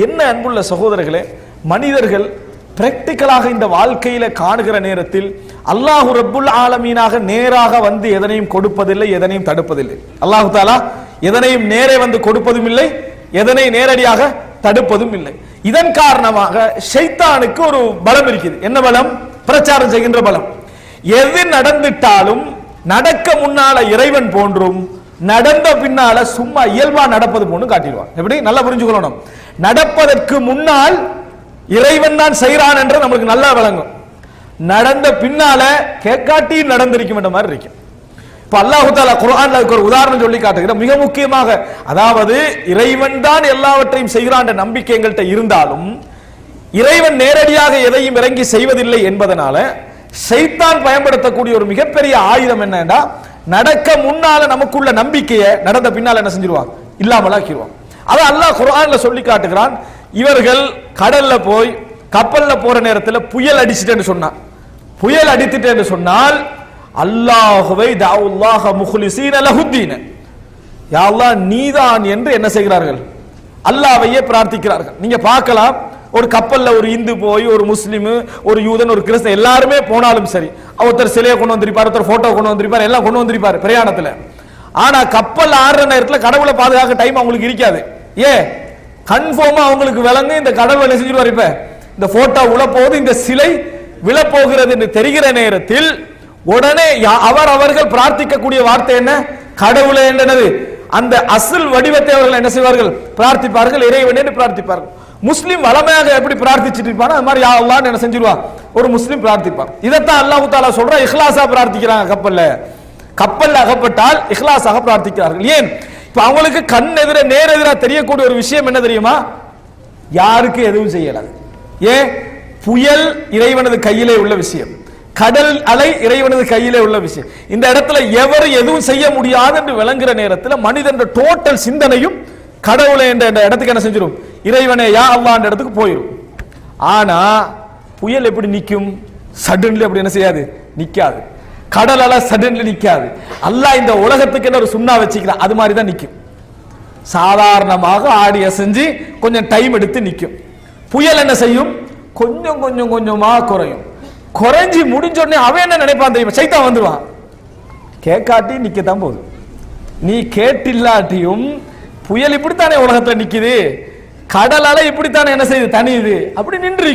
என்ன அன்புள்ள சகோதரர்களே, மனிதர்கள் பிராக்டிக்கலாக இந்த வாழ்க்கையில காணுகிற நேரத்தில் அல்லாஹு ரப்புல் ஆலமீனாக நேராக வந்து எதனையும் கொடுப்பதில்லை, எதனையும் தடுப்பதில்லை. அல்லாஹு தாலா எதனையும் நேரே வந்து கொடுப்பதும் இல்லை, எதனை நேரடியாக தடுப்பதும் இல்லை. இதன் காரணமாக ஷைத்தானுக்கு ஒரு பலம் இருக்குது. என்ன பலம்? பிரச்சாரம் செய்கின்ற பலம். எது நடந்துட்டாலும் நடக்க முன்னால இறைவன் போன்றும் நடந்த பின்னால சும்மா இயல்பா நடப்பது போன்று காட்டிடுவான். எப்படி? நல்லா புரிஞ்சுக்கணும். நடப்பதற்கு முன்னால் இறைவன் தான் செய்கிறான் என்று நமக்கு நல்லா விளங்கும். நடந்த பின்னால கேட்காட்டி நடந்திருக்கும் என்ற மாதிரி இருக்கும். இப்ப அல்லாஹ் தஆலா குர்ஆன்ல ஒரு உதாரணம் சொல்லி காட்டுகிறார். மிக முக்கியமாக, அதாவது இறைவன் தான் எல்லாவற்றையும் செய்கிறான் என்ற நம்பிக்கை எங்கள்கிட்ட இருந்தாலும் இறைவன் நேரடியாக எதையும் இறங்கி செய்வதில்லை என்பதனால ஷைத்தான் பயன்படுத்தக்கூடிய ஒரு மிகப்பெரிய ஆயுதம் என்னன்னா, நடக்க முன்னால நமக்குள்ள நம்பிக்கையை நடந்த பின்னால என்ன செஞ்சிருவான்? இல்லாமலாக்கிடுவான். அதை அல்லாஹ் குர்ஆன்ல சொல்லி காட்டுகிறான். இவர்கள் கடல்ல போய் கப்பல்ல போற நேரத்தில் புயல் அடிச்சிட்டேன்னு சொன்னான். புயல் அடித்துட்டேன்னு சொன்னால் அல்லாஹுவை தஅவுல்லாஹ முக்லிஸீன லஹுத்தீன, யா அல்லாஹ் நீதான் என்று என்ன செய்கிறார்கள்? அல்லாஹ்வையே பிரார்த்திக்கிறார்கள். நீங்க பார்க்கலாம், ஒரு கப்பல்ல ஒரு இந்து போய் ஒரு முஸ்லிம், ஒரு யூதன், ஒரு கிறிஸ்தன் எல்லாருமே போனாலும் சரி, ஒருத்தர் சிலையை கொண்டு வந்திருப்பார், ஒருத்தர் போட்டோ கொண்டு வந்திருப்பார், எல்லாம் கொண்டு வந்திருப்பார் பிரயாணத்துல. ஆனா கப்பல் ஆடுற நேரத்தில் கடவுளை பாதுகாக்க டைம் அவங்களுக்கு இருக்காது. கன்ஃபார்மா அவங்களுக்கு விளங்கு இந்த கடவுளை என்ன செஞ்சிருவார்? இப்ப இந்த போட்டோ உழப்போது, இந்த சிலை விழப்போகிறது என்று தெரிகிற நேரத்தில் உடனே அவர்கள் பிரார்த்திக்கக்கூடிய வார்த்தை என்ன? கடவுளே என்றது. அந்த அசல் வடிவத்தை அவர்கள் என்ன செய்வார்கள்? பிரார்த்திப்பார்கள், இறைவன் என்று பிரார்த்திப்பார்கள். முஸ்லிம் வளமையாக எப்படி பிரார்த்திச்சிட்டு இருப்பானோ அது மாதிரி யா அல்லாஹ்னு என்ன செஞ்சிருவா? ஒரு முஸ்லிம் பிரார்த்திப்பார். இதைத்தான் அல்லாஹ் தஆலா சொல்றா, இஹ்லாஸா பிரார்த்திக்கிறாங்க. கப்பல்ல அகப்பட்டால் இஹ்லாஸாக பிரார்த்திக்கிறார்கள். ஏன்? இப்ப அவங்களுக்கு கண் எதிர நேரெதிரா தெரியக்கூடிய ஒரு விஷயம் என்ன தெரியுமா? யாருக்கு எதுவும் செய்யலாது. ஏன்? புயல் இறைவனது கையிலே உள்ள விஷயம், கடல் அலை இறைவனது கையிலே உள்ள விஷயம். இந்த இடத்துல எவர் எதுவும் செய்ய முடியாது என்று விளங்குற நேரத்தில் மனிதன் டோட்டல் சிந்தனையும் கடவுளை என்ற இடத்துக்கு என்ன செஞ்சிடும்? இறைவனே யா அல்லாஹ் என்ற இடத்துக்கு போயிடும். ஆனா புயல் எப்படி நிற்கும்? சடன்லி அப்படி என்ன செய்யாது? நிக்காது. கடல் அலை சடன்லி நிக்காது. அல்லாஹ் இந்த உலகத்துக்கு என்ன ஒரு சுண்ணா வச்சுக்கிறான், அது மாதிரி தான் நிற்கும். சாதாரணமாக ஆடி அசைஞ்சு கொஞ்சம் டைம் எடுத்து நிற்கும். புயல் என்ன செய்யும்? கொஞ்சம் கொஞ்சம் கொஞ்சமா குறையும். குறைஞ்சி முடிஞ்ச உடனே அவன் என்ன நினைப்பான் தெரியுமா? சைத்தான் வந்துருவான். கேட்காட்டி நிக்கத்தான் போகுது. நீ கேட்டில்லாட்டியும் புயல் இப்படித்தானே உலகத்துல நிக்குது, கடல் அலை இப்படித்தானே என்ன செய்யுது? தனியுது, அப்படி நின்று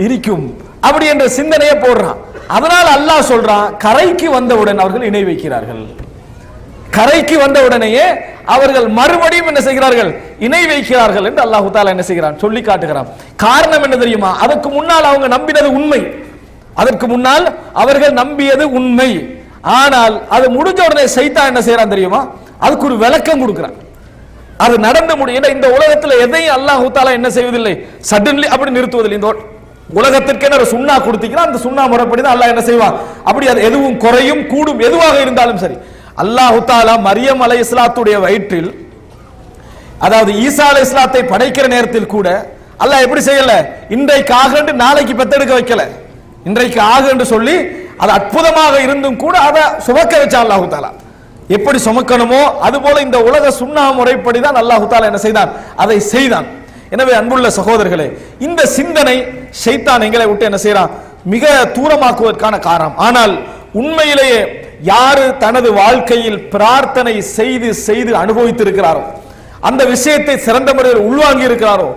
இருக்கும் அப்படி என்ற சிந்தனையை போடுறான். அதனால அல்லாஹ் சொல்றான், கரைக்கு வந்தவுடன் அவர்கள் இணை வைக்கிறார்கள். கரைக்கு வந்தவுடனேயே அவர்கள் மறுபடியும் என்ன செய்கிறார்கள்? இணை வைக்கிறார்கள் என்று அல்லாஹ் தஆலா என்ன செய்கிறான்? சொல்லி காட்டுகிறான். காரணம் என்ன தெரியுமா? அதற்கு முன்னால் அவங்க நம்பினது உண்மை, அதற்கு முன்னால் அவர்கள் நம்பியது உண்மை. ஆனால் அது முடிஞ்ச உடனே சைத்தான் என்ன செய்யறான் தெரியுமா? அதுக்கு ஒரு விளக்கம் கொடுக்கிறான். அது நடந்து முடியும். இந்த உலகத்தில் எதையும் அல்லாஹ் தஆலா என்ன செய்வதில்லை? சடன்லி அப்படி நிறுத்துவதில்லை. இந்த உலகத்திற்கு என்ன சுண்ணா கொடுத்தீங்கன்னா அந்த சுண்ணா முறைப்படி தான் அல்லாஹ் என்ன செய்வான்? அப்படி அது எதுவும் குறையும் கூடும் எதுவாக இருந்தாலும் சரி. அல்லாஹ் தஆலா மரியம் அலைஹிஸ்ஸலாத்துடைய வயிற்றில், அதாவது ஈசா அலைஹிஸ்ஸலாத்தை படைக்கிற நேரத்தில் கூட அல்லாஹ் எப்படி செய்யல? இன்றைக்கு ஆக நாளைக்கு பெத்தெடுக்க வைக்கல. இன்றைக்கு ஆக என்று சொல்லி அது அற்புதமாக இருந்தும் கூட அதை சுமக்க வச்ச அல்லாஹ் தஆலா. எப்படி சுமக்கணுமோ அதுபோல இந்த உலக சுண்ணா முறைப்படி தான் அல்லாஹ் தஆலா என்ன செய்தான்? அதை செய்தான். எனவே அன்புள்ள சகோதரர்களே, இந்த சிந்தனை ஷைத்தான் எங்களை விட்டு என்ன செய்யறான்? மிக தூரமாக்குவதற்கான காரணம். ஆனால் உண்மையிலேயே யாரு தனது வாழ்க்கையில் பிரார்த்தனை செய்து செய்து அனுபவித்திருக்கிறாரோ, அந்த விஷயத்தை சிறந்த முறையில் உள்வாங்கி இருக்கிறாரோ,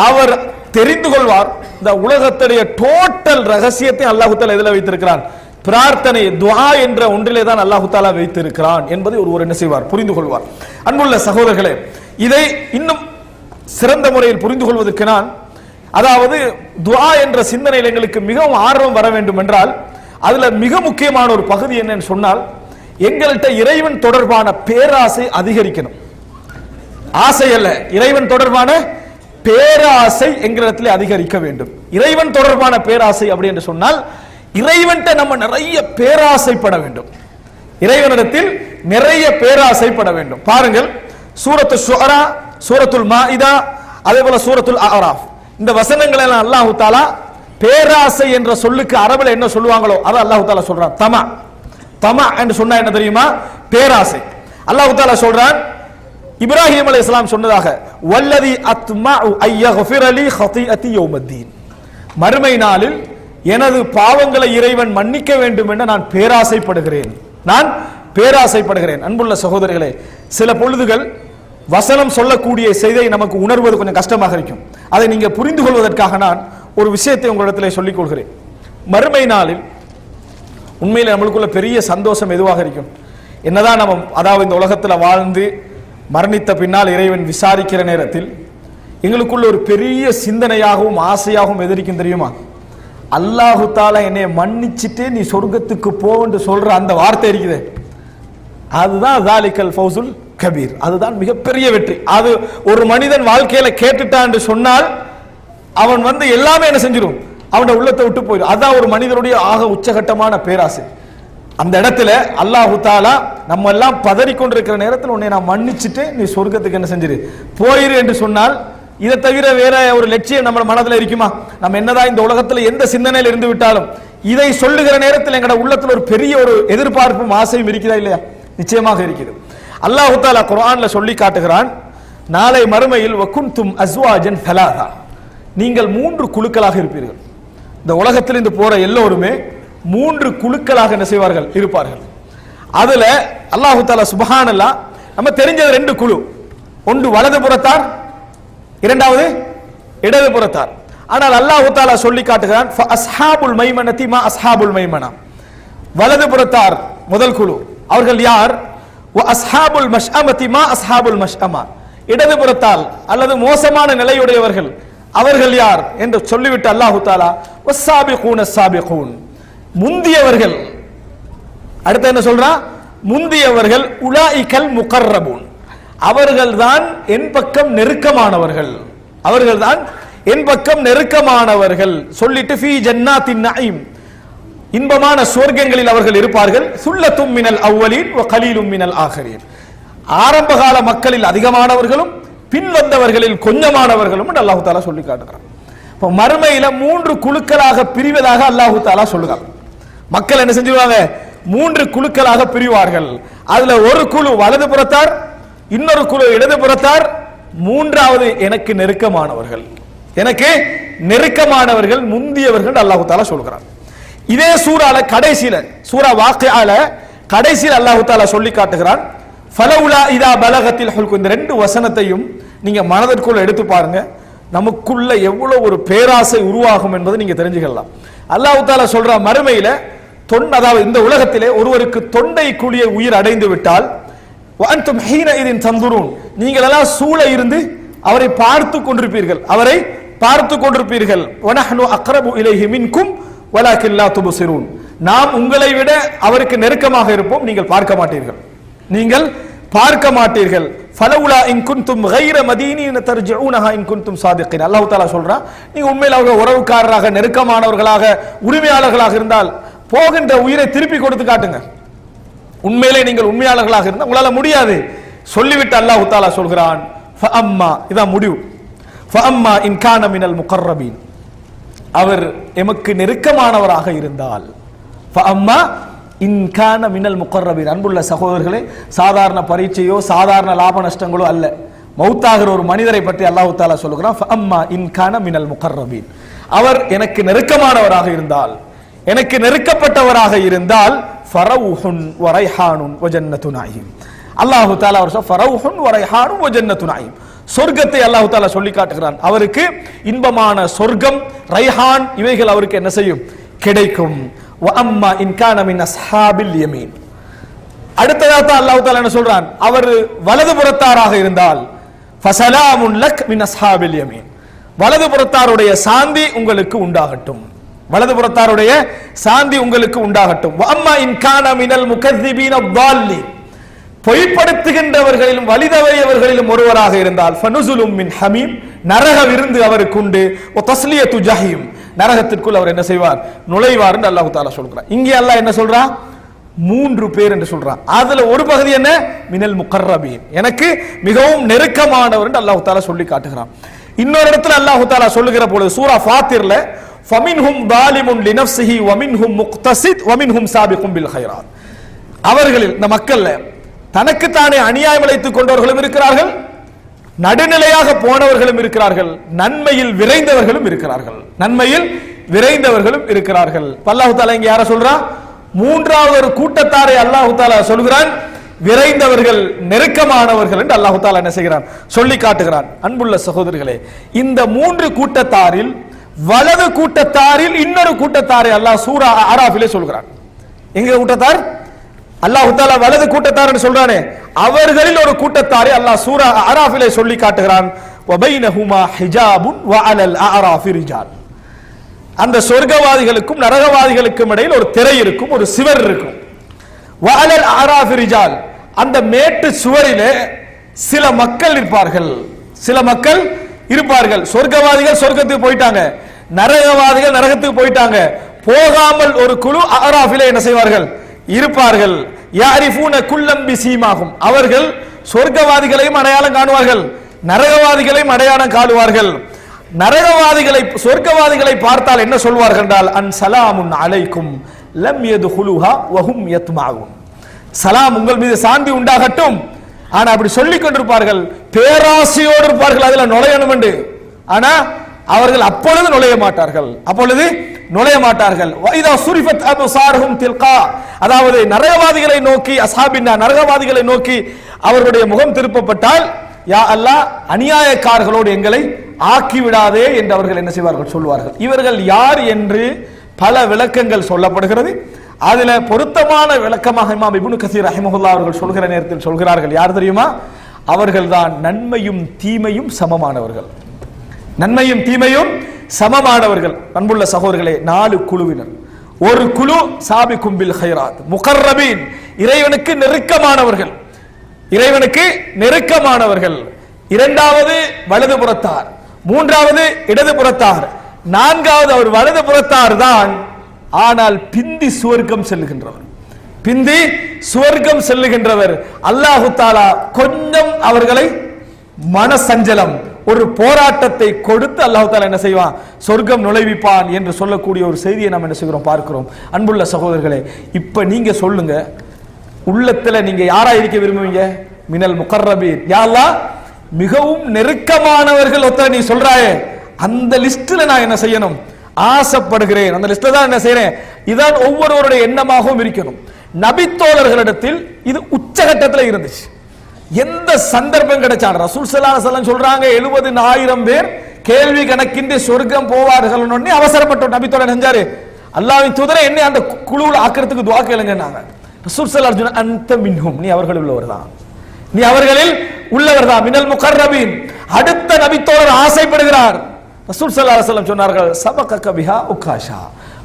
அவர் தெரிந்து கொள்வார் இந்த உலகத்துடைய டோட்டல் ரகசியத்தை அல்லாஹ் தஆலா எதில் வைத்திருக்கிறான்? பிரார்த்தனை, துஆ என்ற ஒன்றிலே தான் அல்லாஹ் தஆலா வைத்திருக்கிறான் என்பதை ஒருவர் என்ன செய்வார்? புரிந்து கொள்வார். அன்புள்ள சகோதரர்களே, இதை இன்னும் சிறந்த முறையில் புரிந்து கொள்வதற்கு நான், அதாவது துஆ என்ற சிந்தனையில் எங்களுக்கு மிகவும் ஆர்வம் வர வேண்டும் என்றால் அதுல மிக முக்கியமான ஒரு பகுதி என்னன்னு சொன்னால், எங்கள்கிட்ட இறைவன் தொடர்பான பேராசை அதிகரிக்கணும். ஆசை அல்ல, இறைவன் தொடர்பான பேராசை எங்களிடத்தில் அதிகரிக்க வேண்டும். இறைவன் தொடர்பான பேராசை அப்படி என்று சொன்னால் இறைவன்கிட்ட நம்ம நிறைய பேராசைப்பட வேண்டும். இறைவனிடத்தில் நிறைய பேராசைப்பட வேண்டும். பாருங்கள், சூரத்து ஷுஅரா, சூரத்துல் மாஇதா, அதே போல சூரத்துல் அஅராஃப், இந்த வசனங்கள் எல்லாம் அல்லாஹ் தஆலா பேராசை என்ற சொல்லுக்கு அரபில் என்ன சொல்லுவாங்களோ அதை அல்லாஹ் தஆலா சொல்றான். தமா. தமா என்று சொன்னா என்ன தெரியுமா? பேராசை. அல்லாஹ் தஆலா சொல்றான், இப்ராஹிம் அலைஹிஸ்ஸலாம் சொன்னதாக, வல்லதி அத்மஉ அய்யக்ஃபிர லி ஹதீஅதி யௌமத்தீன், மறுமை நாளில் எனது பாவங்களை இறைவன் மன்னிக்க வேண்டும் என்று நான் பேராசைப்படுகிறேன். நான் பேராசைப்படுகிறேன். அன்புள்ள சகோதரர்களே, சில பொழுதுகள் வசனம் சொல்லக்கூடிய செய்தியை நமக்கு உணர்வது கொஞ்சம் கஷ்டமாக இருக்கும். அதை நீங்க புரிந்து கொள்வதற்காக நான் ஒரு விஷயத்தை உங்களிடத்தில் சொல்லிக் கொள்கிறேன். மறுமை நாளில் உண்மையில நம்மளுக்குள்ள பெரிய சந்தோஷம் எதுவாக இருக்கும்? என்னதான் நம்ம அதாவது இந்த உலகத்தில் வாழ்ந்து மரணித்த பின்னால் இறைவன் விசாரிக்கிற நேரத்தில் எங்களுக்குள்ள ஒரு பெரிய சிந்தனையாகவும் ஆசையாகவும் எதிர்க்கும் தெரியுமா? அல்லாஹு தாலா என்னை மன்னிச்சுட்டு நீ சொர்க்கத்துக்கு போன்னு சொல்ற அந்த வார்த்தை இருக்குது, அதுதான் ஜாலிகல் ஃபௌசுல் கபீர், அதுதான் மிகப்பெரிய வெற்றி. அது ஒரு மனிதன் வாழ்க்கையில கேட்டுட்டான் என்று சொன்னால் அவன் எல்லாமே என்ன செஞ்சிடும், அவனோட உள்ளத்தை விட்டு போயிடும். அதான் ஒரு மனிதனுடைய ஆக உச்சகட்டமான பேராசை. அந்த இடத்துல அல்லாஹு தாலா நம்ம எல்லாம் பதறிக்கொண்டிருக்கிற நேரத்தில் உன்னை நான் மன்னிச்சுட்டு நீ சொர்க்கத்துக்கு என்ன செஞ்சிரு போயிரு என்று சொன்னால், இதை தவிர வேற ஒரு லட்சியம் நம்ம மனதில் இருக்குமா? நம்ம என்னதான் இந்த உலகத்தில் எந்த சிந்தனையில் இருந்து விட்டாலும் இதை சொல்லுகிற நேரத்தில் எங்களோட உள்ளத்தில் ஒரு பெரிய ஒரு எதிர்பார்ப்பும் ஆசையும் இருக்கிறதா இல்லையா? நிச்சயமாக இருக்குது. அல்லாஹு தஆலா குர்ஆன்ல சொல்லி காட்டுகிறான், நாளை மறுமையில் வகுந்தும் அஸ்வாஜன் ஃபலாஹா, நீங்கள் 3 குழுக்களாக இருப்பீர்கள். இந்த உலகத்தில் இருந்து போற எல்லோருமே 3 குழுக்களாக என்ன செய்வார்கள், இருப்பார்கள். அதுல அல்லாஹு தஆலா சுப்ஹானல்லாஹ் நம்ம தெரிஞ்சது 2 குழு, ஒன்று வலது புறத்தார், இரண்டாவது இடது புறத்தார். ஆனால் அல்லாஹு தஆலா சொல்லி காட்டுகிறான், அஸ்ஹாபுல் மைமனதி மா அஸ்ஹாபுல் மைமனா, வலது புறத்தார் முதல் குழு, அவர்கள் யார்? அஸ்ஹாபுல் மஷ்அமதி மா அஸ்ஹாபுல் மஷ்அமா, இடது புறத்தால் அல்லது மோசமான நிலையுடையவர்கள் அவர்கள் யார் என்று சொல்லிவிட்டு அல்லாஹு தஆலா வஸ்ஸாபிகூன ஸாபிகூன், முந்தியவர்கள். அடுத்து என்ன சொல்றா? முந்தியவர்கள் உலாயிகல் முகர்ரபூன், அவர்கள்தான் என் பக்கம் நெருக்கமானவர்கள், அவர்கள்தான் என் பக்கம் நெருக்கமானவர்கள். சொல்லிட்டு ஃபீ ஜன்னாத்தின் நஈம், இன்பமான சுவர்க்கங்களில் அவர்கள் இருப்பார்கள். சுல்லத்தும் மினல் அவ்வலீன் வ கலீலும் மினல் ஆகிரீன், ஆரம்பகால மக்களில் அதிகமானவர்களும் பின் வந்தவர்களில் கொஞ்சமானவர்களும் அல்லாஹு தஆலா சொல்லி காட்டுகிறார். இப்போ மறுமையில 3 குழுக்களாக பிரிவதாக அல்லாஹு தஆலா சொல்லுகிறார். மக்கள் என்ன செஞ்சுவாங்க? 3 குழுக்களாக பிரிவார்கள். அதுல ஒரு குழு வலது புறத்தார், இன்னொரு குழு இடது புறத்தார், மூன்றாவது எனக்கு நெருக்கமானவர்கள், எனக்கு நெருக்கமானவர்கள் முந்தியவர்கள் அல்லாஹு தஆலா சொல்கிறார். இதே சூரால கடைசியில, சூரா வாக்கியால கடைசியில் அல்லாஹு தஆலா சொல்லி காட்டுகிறான், ஃபலவுலா இதா பலகத்தில் ஹுல்கு. இந்த 2 வசனத்தையும் நீங்க மனதிற்குள்ள எடுத்து பாருங்க, நமக்குள்ள எவ்வளவு ஒரு பேராசை உருவாகும் என்பதை நீங்க தெரிஞ்சுக்கலாம். அல்லாஹு தஆலா சொல்ற மறுமையில அதாவது இந்த உலகத்திலே ஒருவருக்கு தொண்டை குழிய உயிர் அடைந்து விட்டால், வஅன்தும் ஹீனஇதின் தந்துரூன், நீங்கள் எல்லாம் சூழ இருந்து அவரை பார்த்து கொண்டிருப்பீர்கள், அவரை பார்த்து கொண்டிருப்பீர்கள். வனஹ்னு அக்ரபு இலைஹி மின்கும் வலாக்கின் லா துப்சிரூன், நாம் உங்களை விட அவருக்கு நெருக்கமாக இருப்போம், நீங்கள் பார்க்க மாட்டீர்கள், நீங்கள் பார்க்க மாட்டீர்கள். ஃபலவுலா இன் குன்தும் கைர மதீனின தர்ஜூனஹா இன் குன்தும் சாதிகீன். அல்லாஹ் தஆலா சொல்றான், நீங்க உண்மையில் அவங்க உறவுக்காரராக நெருக்கமானவர்களாக உரிமையாளர்களாக இருந்தால் போகின்ற உயிரை திருப்பி கொடுத்து காட்டுங்க. உண்மையிலே நீங்கள் உண்மையாளர்களாக இருந்தால் உங்களால முடியாது. சொல்லிவிட்டு அல்லாஹ் தஆலா சொல்கிறான், ஃபஅம்மா, இதான் முடிவு, ஃபஅம்மா இன் கான மினல் முகர்ரபீன், அவர் எமக்கு நெருக்கமானவராக இருந்தால், ஃபஅம்மா இன் கான மினல் முகர்ரபீன். அன்புள்ள சகோதரர்களே, சாதாரண பரீட்சையோ சாதாரண லாப நஷ்டங்களோ அல்ல, மௌத்தாகிற ஒரு மனிதரை பற்றி அல்லாஹ் தஆலா சொல்லுகிறான், ஃபஅம்மா இன் கான மினல் முகர்ரபீன், அவர் எனக்கு நெருக்கமானவராக இருந்தால், எனக்கு நெருக்கப்பட்டவராக இருந்தால், ஃபரவுஹுன் வ ரைஹானுன் வ ஜன்னத்து நஈம். அல்லாஹ் தஆலா அவர் ஃபரவுஹுன் வ ரைஹானுன் வ ஜன்னத்து நஈம், சொர்க்கத்தை அல்லாஹ் தஆலா சொல்லி காட்டுகிறான். அவருக்கு இன்பமான சொர்க்கம், ரைஹான், இவைகள் அவருக்கு என்ன செய்யும்? கிடைக்கும். வ அம்மா இன் கான மின் அஸ்ஹாபில் யமீன், அடுத்ததாக அல்லாஹ் தஆலா என்ன சொல்றான்? அவர் வலது புறத்தாராக இருந்தால், ஃபஸலாமுன் லக் மின் அஸ்ஹாபில் யமீன், வலது புறத்தாருடைய சாந்தி உங்களுக்கு உண்டாகட்டும், வலது புறத்தாருடைய சாந்தி உங்களுக்கு உண்டாகட்டும். வ அம்மா இன் கான மினல் முகذிபீன ضالீன், பொய்ப்படுத்துகின்றவர்களிலும் வலிதவறியவர்களிலும் ஒருவராக இருந்தால், ஃபனுஸுலும் மின் ஹமீம், நரக விருந்து அவருக்கு உண்டு. வ தஸ்லியத்து ஜஹீம், நரகத்திற்குள் அவர் என்ன செய்வார்? நுழைவார் என்று அல்லாஹ் தஆலா சொல்கிறார். இங்கே அல்லாஹ் என்ன சொல்றான்? 3 பேர் என்று சொல்றான். அதுல ஒரு பகுதி என்ன? மினல் முகர்ரபீன், எனக்கு மிகவும் நெருக்கமானவர் என்று அல்லாஹ் தஆலா சொல்லி காட்டுகிறான். இன்னொரு இடத்துல அல்லாஹ் தஆலா சொல்லுகிற பொழுது சூரா ஃபாத்திர்ல, ஃபமின்ஹும் ஸாலிமுன் லினஃப்ஸிஹி வ மின்ஹும் முக்தஸித் வ மின்ஹும் ஸாபிகுன் பில் கைராத், அவர்களில் இந்த மக்கள்ல தனக்குத்தானே அநியாயம் இழைத்துக் கொண்டவர்களும் இருக்கிறார்கள், நடுநிலையாக போனவர்களும் இருக்கிறார்கள், நன்மையில் விரைந்தவர்களும் இருக்கிறார்கள், நன்மையில் விரைந்தவர்களும் இருக்கிறார்கள். அல்லாஹ் தஆலா இங்க யார சொல்றா? மூன்றாவது ஒரு கூட்டத்தாரை அல்லாஹ் தஆலா சொல்கிறான், விரைந்தவர்கள் நெருக்கமானவர்கள் என்று அல்லாஹ் தஆலா என்ன செய்கிறான், சொல்லி காட்டுகிறான். அன்புள்ள சகோதரர்களே, இந்த மூன்று கூட்டத்தாரில் வலது கூட்டத்தாரில் இன்னொரு கூட்டத்தாரை அல்லாஹ் சூரா ஆராஃபிலே சொல்கிறான். எங்க கூட்டத்தார்? அல்லாஹ் தஆலா வலது கூட்டத்தார் என்று சொல்றானே, அவர்களில் ஒரு கூட்டத்தாரை அல்லாஹ் சூரா ஆராஃபிலே சொல்லி காட்டுகிறான். வபைனஹுமா ஹிஜாபுன் வஅலல் அஅராஃபி ரிஜால். அந்த சொர்க்கவாதிகளுக்கும் நரகவாதிகளுக்கும் இடையில் ஒரு திரை இருக்கும், ஒரு சுவர் இருக்கும். வஅலல் அஅராஃபி ரிஜால், அந்த மேட்டு சுவரிலே சில மக்கள் இருப்பார்கள். சில மக்கள் இருப்பார்கள். சொர்க்கவாதிகள் சொர்க்கத்துக்கு போயிட்டாங்க, நரகவாதிகள் நரகத்துக்கு போயிட்டாங்க. போகாமல் ஒரு குழு அஅராஃபிலே என்ன செய்வார்கள், இருப்பார்கள். யாரிஃபூன குல்லம் பிஸீமாஹும், அவர்கள் சொர்க்கவாதிகளையும் அடையாளம் காணுவார்கள், நரகவாதிகளையும் அடையாளம் காணுவார்கள். நரகவாதிகளை சொர்க்கவாதிகளை பார்த்தால் என்ன சொல்வார்கள் என்றால், அன் சலாமுன் அலைக்கும் லம் யதுஹுலுஹா வஹும் யத்மஊன், சலாம் உங்கள் மீது சாந்தி உண்டாகட்டும். ஆனா அப்படி சொல்லிக் கொண்டிருப்பார்கள், பேராசையோடு இருப்பார்கள் அதுல நுழையணும் என்று. ஆனா அவர்கள் அப்பொழுது நுழைய மாட்டார்கள், அப்பொழுது நுழைய மாட்டார்கள். வைதா சுரிஃபத் அப்சாருஹும் தில்கா, அதாவது நரகவாதிகளை நோக்கி, அஸ்ஹாபின்னா நரகவாதிகளை நோக்கி அவர்களுடைய முகம் திருப்பப்பட்டால், யா அல்லாஹ் அநியாயக்காரர்களோடு எங்களை ஆக்கி விடாதே என்று அவர்கள் என்ன செய்வார்கள், சொல்வார்கள். இவர்கள் யார் என்று பல விளக்கங்கள் சொல்லப்படுகிறது. அதுல பொருத்தமான விளக்கமாக இமாம் இப்னு கஸீர் ரஹிமஹுல்லாஹ் அவர்கள் சொல்கிற நேரத்தில் சொல்கிறார்கள், யார் தெரியுமா, அவர்கள் தான் நன்மையும் தீமையும் சமமானவர்கள். நன்மையும் தீமையும் சமமானவர்கள். அன்புள்ள சகோதரர்களே, 4 குழுவினர். ஒரு குழு சாபிக்கும் பில் கைராத் முகர்ரபீன், இறைவனுக்கு நெருக்கமானவர்கள், இறைவனுக்கு நெருக்கமானவர்கள். இரண்டாவது வலது புறத்தார், மூன்றாவது இடது புறத்தார், நான்காவது அவர் வலது புறத்தார் தான். ஆனால் பிந்தி சுவர்க்கம் செல்லுகின்றவர், பிந்தி சுவர்க்கம் செல்லுகின்றவர். அல்லாஹு தஆலா கொஞ்சம் அவர்களை மனசஞ்சலம், ஒரு போராட்டத்தை கொடுத்து அல்லாஹ் தஆலா என்ன செய்வான், சொர்க்கம் நுழைவிப்பான் என்று சொல்லக்கூடிய ஒரு செய்தியை நாம் என்ன செய்கிறோம், பார்க்கிறோம். அன்புள்ள சகோதரர்களே, இப்ப நீங்க சொல்லுங்க, உள்ளத்துல நீங்க யாரா இருக்க விரும்புவீங்க? மினல் முகர்ரபீன், யா அல்லாஹ் மிகவும் நெருக்கமானவர்கள் ஒருத்தர் நீ சொல்றாயே, அந்த லிஸ்ட்ல நான் என்ன செய்யணும், ஆசைப்படுகிறேன். அந்த லிஸ்ட்ல தான் என்ன செய்யறேன். இதான் ஒவ்வொருவருடைய எண்ணமாகவும் இருக்கணும். நபித்தோழர்களிடத்தில் இது உச்சகட்டத்தில் இருந்துச்சு. எந்த சந்தர்ப்பம் கிடைச்சாலும் ரசூல் ஸல்லல்லாஹு அலைஹி வஸல்லம் சொல்றாங்க, 70,000 பேர் கேள்வி கணக்கின்றி சொர்க்கம் போவார்கள். அவசரப்பட்ட நபித்தோழர் செஞ்சாரு, அல்லாஹ்வின் தூதரே என்னை அந்த குழுவில் ஆக்கிறதுக்கு துஆ கேளுங்கன்னாங்க. ரசூல் ஸல்லல்லாஹு அலைஹி வஸல்லம் அன்த மின்ஹும், நீ அவர்களில் உள்ளவர்தான், நீ அவர்களில் உள்ளவர்தான். மினல் முகர்ரபீன், அடுத்த நபித்தோழர் ஆசைப்படுகிறார். ரசூல் ஸல்லல்லாஹு அலைஹி வஸல்லம் சொன்னார்கள், சபகக பிஹா உக்காஷா,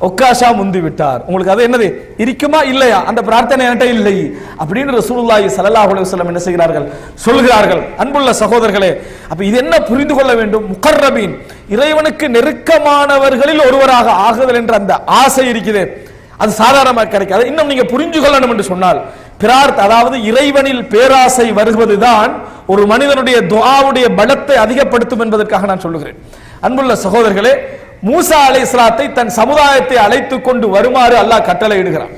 உக்காஷா முந்தி விட்டார். உங்களுக்கு அது என்னது இருக்குமா இல்லையா, அந்த பிரார்த்தனை என்கிட்ட இல்லை அப்படின்னு ரசூலுல்லாஹி ஸல்லல்லாஹு அலைஹி வஸல்லம் என்ன செய்கிறார்கள், சொல்கிறார்கள். அன்புள்ள சகோதரர்களே, அப்ப இது என்ன புரிந்து கொள்ள வேண்டும், முகர்ரபீன் இறைவனுக்கு நெருக்கமானவர்களில் ஒருவராக ஆகுதல் என்ற அந்த ஆசை இருக்குது, அது சாதாரணமாக கிடைக்காது. இன்னும் நீங்க புரிஞ்சு கொள்ளணும் என்று சொன்னால், அதாவது இறைவனில் பேராசை வருவதுதான் ஒரு மனிதனுடைய துஆவுடைய பலத்தை அதிகப்படுத்தும் என்பதற்காக நான் சொல்லுகிறேன். அன்புள்ள சகோதரர்களே, மூசா அலைஹிஸ்ஸலாத்தை தன் சமுதாயத்தை அழைத்துக் கொண்டு வருமாறு அல்லாஹ் கட்டளை இடுகிறான்.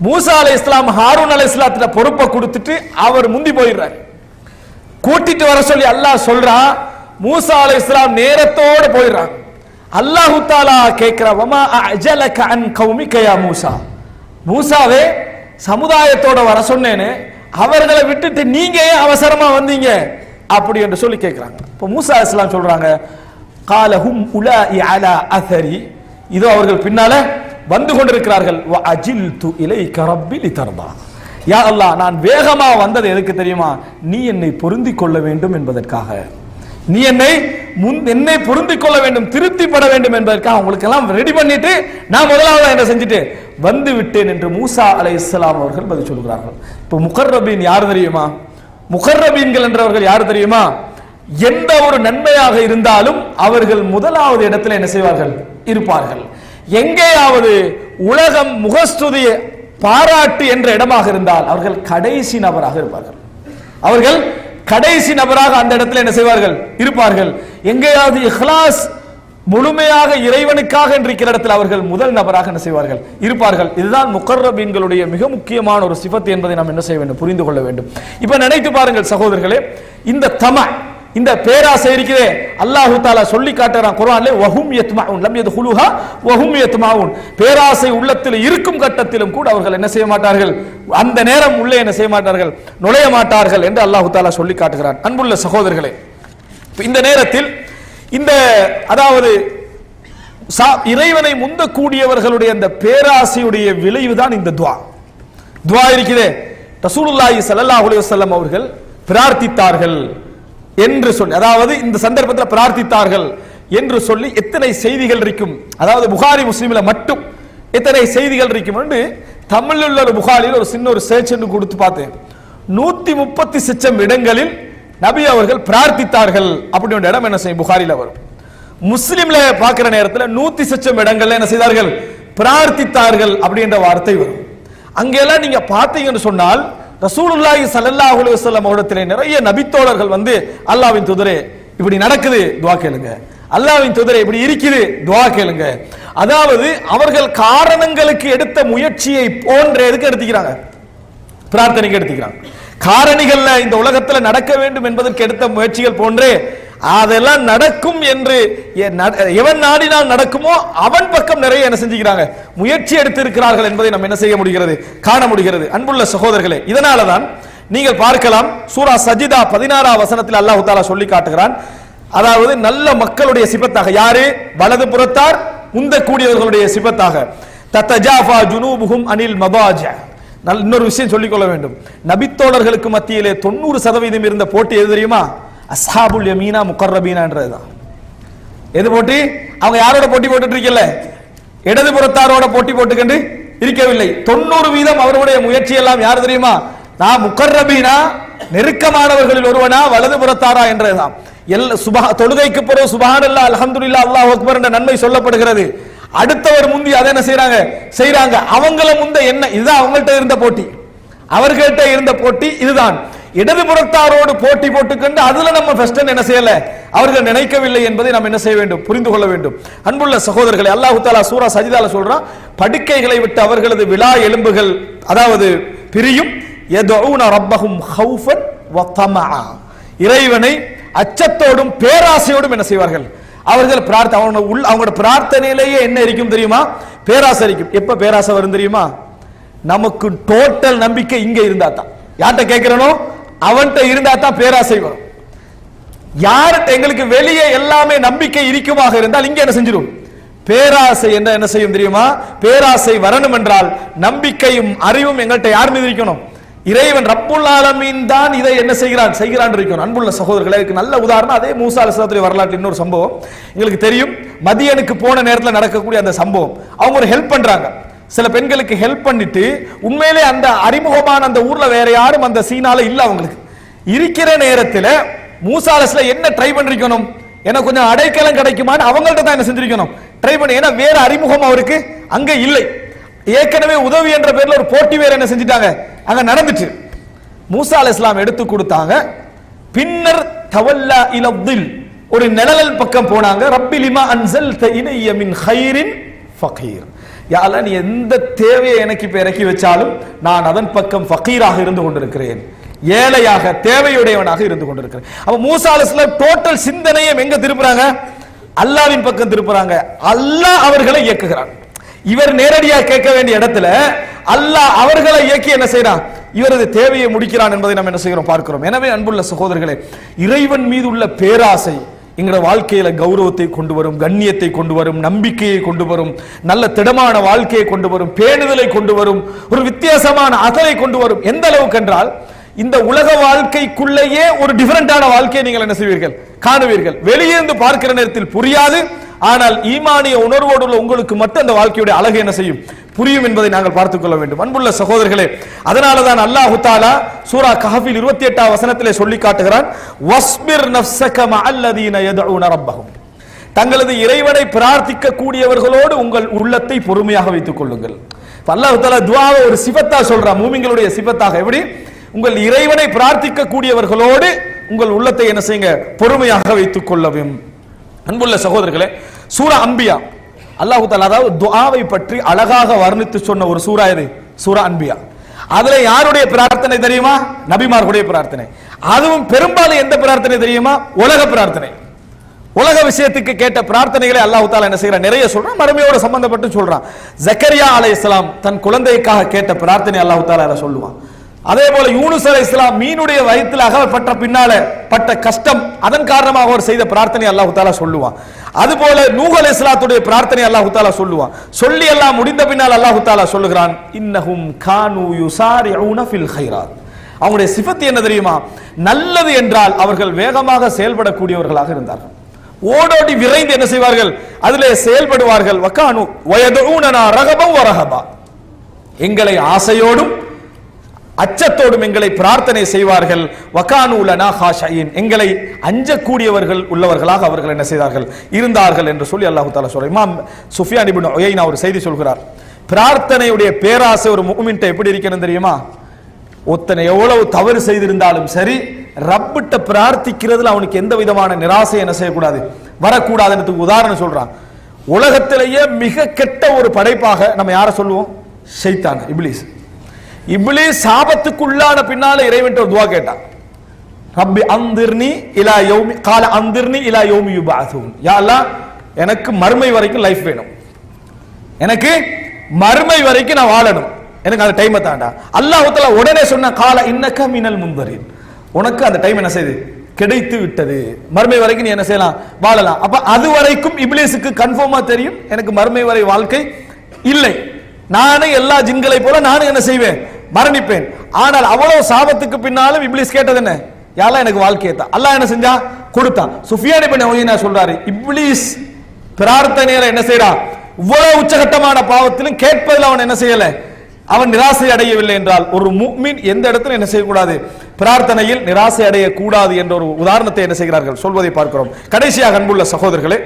மூசா அலைஹிஸ்ஸலாம் ஹாரூன் அலைஹிஸ்ஸலாத்திட்ட பொறுப்பை கொடுத்துட்டு அவர் முந்தி போயிடுறார். கூட்டிட்டு வர சொல்லி அல்லாஹ் சொல்றான். மூசா அலைஹிஸ்ஸலாம் நேரத்தோடு போயிடுறாங்க. அல்லாஹு தஆலா கேட்கிற, வமா அஜலக அன் கௌமிக யா மூசா, மூசாவே சமுதாயத்தோட வர சொன்னேனே, அவர்களை விட்டுட்டு நீங்க ஏன் அவசரமா வந்தீங்க அப்படி என்று சொல்லி கேட்கிறாங்க. இப்போ மூசா அலைஹிஸ்ஸலாம் சொல்றாங்க, காலஹும் உலாஇ அலா அஸரி, இதோ அவர்கள் பின்னால வந்து கொண்டிருக்கிறார்கள். வ அஜில்து இலைக ரப்பி லிதர்தா, யா அல்லாஹ் நான் வேகமா வந்தது எதுக்கு தெரியுமா, நீ என்னை பொருந்திக் கொள்ள வேண்டும் என்பதற்காக, நீ என்னை பொருந்திக் கொள்ள வேண்டும், திருப்திப்பட வேண்டும் என்பதற்காக உங்களுக்கு எல்லாம் ரெடி பண்ணிட்டு நான் முதலாவது என்ன செஞ்சுட்டு வந்து விட்டேன் என்று மூசா அலைஹிஸ்ஸலாம் அவர்கள் பதில் சொல்கிறார்கள். இப்போ முகர்ரபீன் யார் தெரியுமா, முகர்ரபீன்கள் என்றவர்கள் யார் தெரியுமா, எந்த ஒரு நன்மையாக இருந்தாலும் அவர்கள் முதலாவது இடத்துல என்ன செய்வார்கள், இருப்பார்கள். எங்கேயாவது உலகம் முகஸ்துதிய பாராட்டு என்ற இடமாக இருந்தால் அவர்கள் கடைசி நபராக இருப்பார்கள், அவர்கள் கடைசி நபராக அந்த இடத்துல என்ன செய்வார்கள், இருப்பார்கள். எங்கேயாவது இஹ்லாஸ் முழுமையாக இறைவனுக்காக இருக்கிற இடத்தில் அவர்கள் முதல் நபராக என்ன செய்வார்கள், இருப்பார்கள். இதுதான் முகர்ரபீன்களுடைய மிக முக்கியமான ஒரு சிஃபத் என்பதை நாம் என்ன செய்ய வேண்டும், புரிந்து கொள்ள வேண்டும். இப்ப நினைத்து பாருங்கள் சகோதரர்களே, இந்த தம இந்த பேராசை இருக்கிறே அல்லாஹு தஆலா சொல்லி காட்டுறான் குர்ஆன்ல வஹும் யத்மஊன் லம் யத்குலுஹா வஹும் யத்மஊன். பேராசை உள்ளத்தில் இருக்கும் கட்டத்திலும் கூட அவர்கள் என்ன செய்ய மாட்டார்கள், அந்த நேரம் உள்ளே என்ன செய்ய மாட்டார்கள், நுழைய மாட்டார்கள் என்று அல்லாஹு தஆலா சொல்லி காட்டுகிறான். அன்புள்ள சகோதரர்களே, இந்த நேரத்தில் இந்த அதாவது இறைவனை முந்தக்கூடியவர்களுடைய அந்த பேராசையுடைய விளைவுதான் இந்த துஆ இருக்கிறே. ரசூலுல்லாஹி ஸல்லல்லாஹு அலைஹி வஸல்லம் அவர்கள் பிரார்த்தித்தார்கள் என்று சொல்லி, அதாவது இந்த சந்தர்ப்பத்தில் பிரார்த்தித்தார்கள் என்று சொல்லி எத்தனை செய்திகள் இருக்கும், அதாவது புகாரி முஸ்லிம்ல மட்டும் எத்தனை செய்திகள் இருக்கும் என்று தமிழில் உள்ள ஒரு புகாரில் ஒரு சின்ன ஒரு சர்ச் என்று கொடுத்து பார்த்தேன். 136 இடங்களில் நபி அவர்கள் பிரார்த்தித்தார்கள் அப்படின்ற இடம் என்ன செய்யும், புகாரில வரும். முஸ்லிம்ல பார்க்கிற நேரத்தில் 136 இடங்கள்ல என்ன செய்தார்கள், பிரார்த்தித்தார்கள் அப்படின்ற வார்த்தை வரும். அங்கெல்லாம் நீங்க பார்த்தீங்கன்னு சொன்னால் ரசூலுல்லாஹி ஸல்லல்லாஹு அலைஹி வஸல்லம் அவர்களிடத்திலே நிறைய நபித்தோழர்கள் வந்து அல்லாஹ்வின் தூதரே இப்படி நடக்குது துஆ கேளுங்க, அல்லாஹ்வின் தூதரே இப்படி இருக்குது துஆ கேளுங்க. அதாவது அவர்கள் காரணங்களுக்கு எடுத்த முயற்சியை போன்ற எதுக்கு எடுத்துக்கிறாங்க, பிரார்த்தனைக்கு எடுத்துக்கிறாங்க. காரணிகள்ல இந்த உலகத்துல நடக்க வேண்டும் என்பதற்கு எடுத்த முயற்சிகள் போன்றே அதெல்லாம் நடக்கும் என்று எவன் நாடினால் நடக்குமோ அவன் பக்கம் நிறைய என்ன செஞ்சுக்கிறாங்க, முயற்சி எடுத்திருக்கிறார்கள் என்பதை நம்ம என்ன செய்ய முடிகிறது, காண முடிகிறது. அன்புள்ள சகோதரர்களே, இதனாலதான் நீங்கள் பார்க்கலாம் சூரா சஜிதா 16ஆம் வசனத்தில் அல்லாஹ் தஆலா சொல்லி காட்டுகிறான். அதாவது நல்ல மக்களுடைய சிபத்தாக யாரு, வலது புறத்தார் முந்தக்கூடியவர்களுடைய சிபத்தாக தத்தஜாஃபா ஜுனூபுஹும் அனில் மபாஜ. இன்னொரு விஷயம் சொல்லிக்கொள்ள வேண்டும், நபித்தோழர்களுக்கு மத்தியிலே 90% இருந்த போட்டி எது தெரியுமா, அஸ்ஹாபுல் யமீனா முகர்ரபீனா என்றதுதான். எது போட்டி, அவங்க யாரோட போட்டி போட்டுட்டு இருக்கல, இடது புறத்தாரோட போட்டி போட்டுக்கொண்டு இருக்கவில்லை. 90% அவருடைய முயற்சி எல்லாம் யார் தெரியுமா, நான் முகர்ரபீனா நெருக்கமானவர்களில் ஒருவனா வலது புறத்தாரா என்றதுதான். தொழுகைக்கு பிறகு சுப்ஹானல்லாஹ் அல்ஹம்துலில்லாஹ் அல்லாஹு அக்பர் என்ற நன்மை சொல்லப்படுகிறது. அடுத்தவர் முந்தி அதை என்ன செய்றாங்க அவங்கள முந்த என்ன, இதுதான் அவங்கள்ட்ட இருந்த போட்டி, அவர்கள்ட்ட இருந்த போட்டி இதுதான். இடது புறத்தாரோடு போட்டி போட்டுக்கொண்டு அதுல நம்ம ஃபர்ஸ்ட் என்ன செய்யல, அவர்கள் நினைக்கவில்லை என்பதை நாம் என்ன செய்ய வேண்டும், புரிந்து கொள்ள வேண்டும். அன்புள்ள சகோதரர்களே, அல்லாஹ் தஆலா சூரா சஜிதால சொல்றான், படுக்கைகளை விட்டு அவர்களது விலா எலும்புகள் அதாவது பிரியும். யதுஊன ரப்பஹும் ஹௌஃபன் வ தமஆ, இறைவனை அச்சத்தோடும் பேராசையோடும் என்ன செய்வார்கள், அவர்கள் அவங்களோட பிரார்த்தனையிலேயே என்ன இருக்கும் தெரியுமா, பேராசை இருக்கும். எப்ப பேராசை வரும் தெரியுமா, நமக்கு டோட்டல் நம்பிக்கை இங்க இருந்தா தான், யார்கிட்ட கேட்கிறனோ அவன்கிட்ட இருந்தா தான் பேராசை வரும். யார்கிட்ட எங்களுக்கு வெளியே எல்லாமே நம்பிக்கை இருக்குமாக இருந்தால் இங்க என்ன செஞ்சிடும், பேராசை என்ன செய்யும் தெரியுமா, பேராசை வரணும் என்றால் நம்பிக்கையும் அறிவும் எங்கள்கிட்ட யார் மீது இருக்கணும், இறைவன் ரப்புல் ஆலமீன் தான் இதை என்ன செய்கிறான் இருக்கணும். அன்புள்ள சகோதரர்களே, இதுக்கு நல்ல உதாரணம் அதே மூசா அலைஹிஸ்ஸலாத்துடைய வரலாற்று இன்னொரு சம்பவம் எங்களுக்கு தெரியும். மதியனுக்கு போன நேரத்தில் நடக்கக்கூடிய அந்த சம்பவம், அவங்க ஒரு ஹெல்ப் பண்றாங்க, சில பெண்களுக்கு ஹெல்ப் பண்ணிட்டு உண்மையிலே அந்த அறிமுகமான அந்த ஊர்ல வேற யாரும் அந்த சீனால இல்ல, அவங்களுக்கு இருக்கிற நேரத்தில் மூசா அலைஹிஸ்ஸலாம் என்ன ட்ரை பண்ணிருக்கணும், எனக்கு கொஞ்சம் அடைக்கலம் கிடைக்குமான்னு அவங்கள்ட்ட தான் என்ன செஞ்சிருக்கணும், ட்ரை பண்ணி. ஏன்னா வேற அறிமுகம் அவருக்கு அங்க இல்லை, ஏற்கனவே உதவி என்ற பேர்ல ஒரு போட்டி வேற என்ன செஞ்சிட்டாங்க அங்க நடந்துச்சு. மூசா அலைஹிஸ்ஸலாம் எடுத்து கொடுத்தாங்க. பின்னர் தவல்லா இலத்தில் ஒரு நிழல் பக்கம் போனாங்க. ரப்பி லிமா அன்ஸல்த இலைய மின் கைரின் ஃபகீர், யா அல்லாஹ் நீ எந்த தேவையை எனக்கு இப்ப இறக்கி வச்சாலும் நான் அதன் பக்கம் ஃபகீராக இருந்து கொண்டிருக்கிறேன், ஏழையாக தேவையுடையவனாக இருந்து கொண்டிருக்கிறேன். அப்ப மூசா அலைஹிஸ்ஸலாம் டோட்டல் சிந்தனையை எங்க திருப்புறாங்க, அல்லாஹ்வின் பக்கம் திருப்புறாங்க. அல்லாஹ் அவர்களை இயக்குகிறான். இவர் நேரடியாக கேட்க வேண்டிய இடத்துல அல்லாஹ் அவர்களை இயக்கி என்ன செய்யறான், இவரது தேவையை முடிக்கிறான் என்பதை நம்ம என்ன செய்கிறோம் பார்க்கிறோம். எனவே அன்புள்ள சகோதரர்களே, இறைவன் மீது உள்ள பேராசை எங்களோட வாழ்க்கையில கௌரவத்தை கொண்டு வரும், கண்ணியத்தை கொண்டு வரும், நம்பிக்கையை கொண்டு வரும், நல்ல திடமான வாழ்க்கையை கொண்டு வரும், பேணுதலை கொண்டு வரும், ஒரு வித்தியாசமான அகலை கொண்டு வரும். எந்த அளவுக்கு என்றால் இந்த உலக வாழ்க்கைக்குள்ளேயே ஒரு டிஃபரெண்டான வாழ்க்கையை நீங்கள் என்ன செய்வீர்கள், காணுவீர்கள். வெளியே இருந்து பார்க்கிற நேரத்தில் புரியாது, ஆனால் ஈமானிய உணர்வோடு உள்ள உங்களுக்கு மட்டும் அந்த வாழ்க்கையுடைய அழகு என்ன செய்யும், புரியும் என்பதை நாங்கள் பார்த்துக் கொள்ள வேண்டும். அன்புள்ள சகோதரர்களே, அதனாலதான் அல்லாஹ் தஆலா சூரா கஹஃபில் 28ஆம் வசனத்திலே சொல்லி காட்டுகிறான், வஸ்பிர் நஃப்ஸக மஅல்லதீன யதுஊன ரப்பஹும், தங்களது இறைவனை பிரார்த்திக்க கூடியவர்களோடு உங்கள் உள்ளத்தை பொறுமையாக வைத்துக் கொள்ளுங்கள். அல்லாஹ் தஆலா துஆவை ஒரு சிஃபத்தா சொல்றான், மூமின்களுடைய சிஃபத்தாக. எப்படி, உங்கள் இறைவனை பிரார்த்திக்க கூடியவர்களோடு உங்கள் உள்ளத்தை என்ன செய்யுங்க, பொறுமையாக வைத்துக் கொள்ளவும். அன்புள்ள சகோதரர்களே, சூரா அன்பியா அல்லாஹ் தஆலா அதாவது துஆவை பற்றி அழகாக வர்ணித்து சொன்ன ஒரு சூரா இது சூரா அன்பியா. அதுல யாருடைய பிரார்த்தனை தெரியுமா? நபிமார்களுடைய பிரார்த்தனை. அதுவும் பெரும்பாலும் எந்த பிரார்த்தனை தெரியுமா? உலக பிரார்த்தனை. உலக விஷயத்துக்கு கேட்ட பிரார்த்தனைகளை அல்லாஹ் தஆலா என்ன செய்யறான்? நிறைய சொல்றான், மறுமையோட சம்பந்தப்பட்டு சொல்றான். ஜக்கரியா அலைஹிஸ்ஸலாம் தன் குழந்தைக்காக கேட்ட பிரார்த்தனை அல்லாஹ் தஆலா சொல்லுவான். அதே போல யூனுஸ் அலைஹிஸ்ஸலாம் மீனுடைய வயிற்றில் அகப்பட்ட பின்னால பட்ட கஷ்டம், அதன் காரணமாக அவர் செய்த பிரார்த்தனை அல்லாஹ் தஆலா சொல்லுவான். அதுபோல நூஹ் அலைஹிஸ்ஸலாத்துடைய பிரார்த்தனை அல்லாஹ் தஆலா சொல்லுவான். சொல்லி எல்லாம் முடிந்த பின்னால் அல்லாஹ் தஆலா சொல்லுகிறான், இன்னஹும் கானூ யுசாரிஊன ஃபில் கைராத். அவங்களுடைய சிஃபத் என்ன தெரியுமா? நல்லது என்றால் அவர்கள் வேகமாக செயல்படக்கூடியவர்களாக இருந்தார்கள். ஓடோடி விரைந்து என்ன செய்வார்கள்? அதிலே செயல்படுவார்கள். வகானு வயதுஊனனா ரகபம் வரஹபா. எங்களை ஆசையோடும் அச்சத்தோடும் எங்களை பிரார்த்தனை செய்வார்கள். வகானு லனா ஹாஷியின். எங்களை அஞ்சக்கூடியவர்கள் உள்ளவர்களாக அவர்கள் என்ன செய்தார்கள்? இருந்தார்கள் என்று சொல்லி அல்லாஹ் தஆலா சொல்றார். இமாம் சுஃபியான் இப்னு உயைனா ஒரு செய்தி சொல்கிறார். பிரார்த்தனையுடைய பேராசை ஒரு முஃமின்ட்ட எப்படி இருக்கணும் தெரியுமா? ஒத்தனை எவ்வளவு தவறு செய்திருந்தாலும் சரி, ரப்பிட்ட பிரார்த்திக்கிறதுல அவனுக்கு எந்த விதமான நிராசை என்ன செய்யக்கூடாது, வரக்கூடாதுன்றதுக்கு உதாரணம் சொல்றான். உலகத்திலேயே மிக கெட்ட ஒரு படைப்பாக நம்ம யாரை சொல்லுவோம்? ஷைத்தான், இப்லீஸ். இப்லீஸ் சாபத்துக்குள்ளான பின்னால இறைவன் ஒரு துஆ கேட்டான். ரப்பி அந்திர்னி இலா யௌமி கால அந்திர்னி இலா யௌமி யுபஅஸூன். யா அல்லாஹ், எனக்கு மறுமை வரைக்கும் லைஃப் வேணும், எனக்கு மறுமை வரைக்கும் நான் வாழணும், எனக்கு அந்த டைமை தாண்டா. அல்லாஹ் தஆலா உடனே சொன்ன கால இன்னக மினல் முன்தரின். உனக்கு அந்த டைம் என்ன செய்யுது? கிடைத்து விட்டது. மறுமை வரைக்கும் நீ என்ன செய்யலாம்? வாழலாம். அப்ப அது வரைக்கும் இப்லீஸுக்கு கன்ஃபார்மா தெரியும் எனக்கு மறுமை வரை வாழ்க்கை இல்லை, நானே எல்லா ஜின்களை போல நானும் என்ன செய்வேன்? மரணிப்பேன். ஆனால் அவ்வளவு சாபத்துக்கு பின்னாலும் இப்லீஸ் கேட்டது என்ன? யாரா எனக்கு வாழ்க்கையை தான். அல்லாஹ் என்ன செஞ்சா? கொடுத்தான். சுஃபியான் இப்னு உயைனா சொல்றாரு, இப்லீஸ் பிரார்த்தனையில என்ன செய்யறான்? இவ்வளவு உச்சகட்டமான பாவத்திலும் கேட்பதில் அவன் என்ன செய்யல? அவன் நிராசை அடையவில்லை என்றால் ஒரு முஃமின் எந்த இடத்துல என்ன செய்யக்கூடாது? பிரார்த்தனையில் நிராசை அடையக்கூடாது என்ற ஒரு உதாரணத்தை என்ன செய்கிறார்கள்? சொல்வதை பார்க்கிறோம். கடைசியாக அன்புள்ள சகோதரர்களே,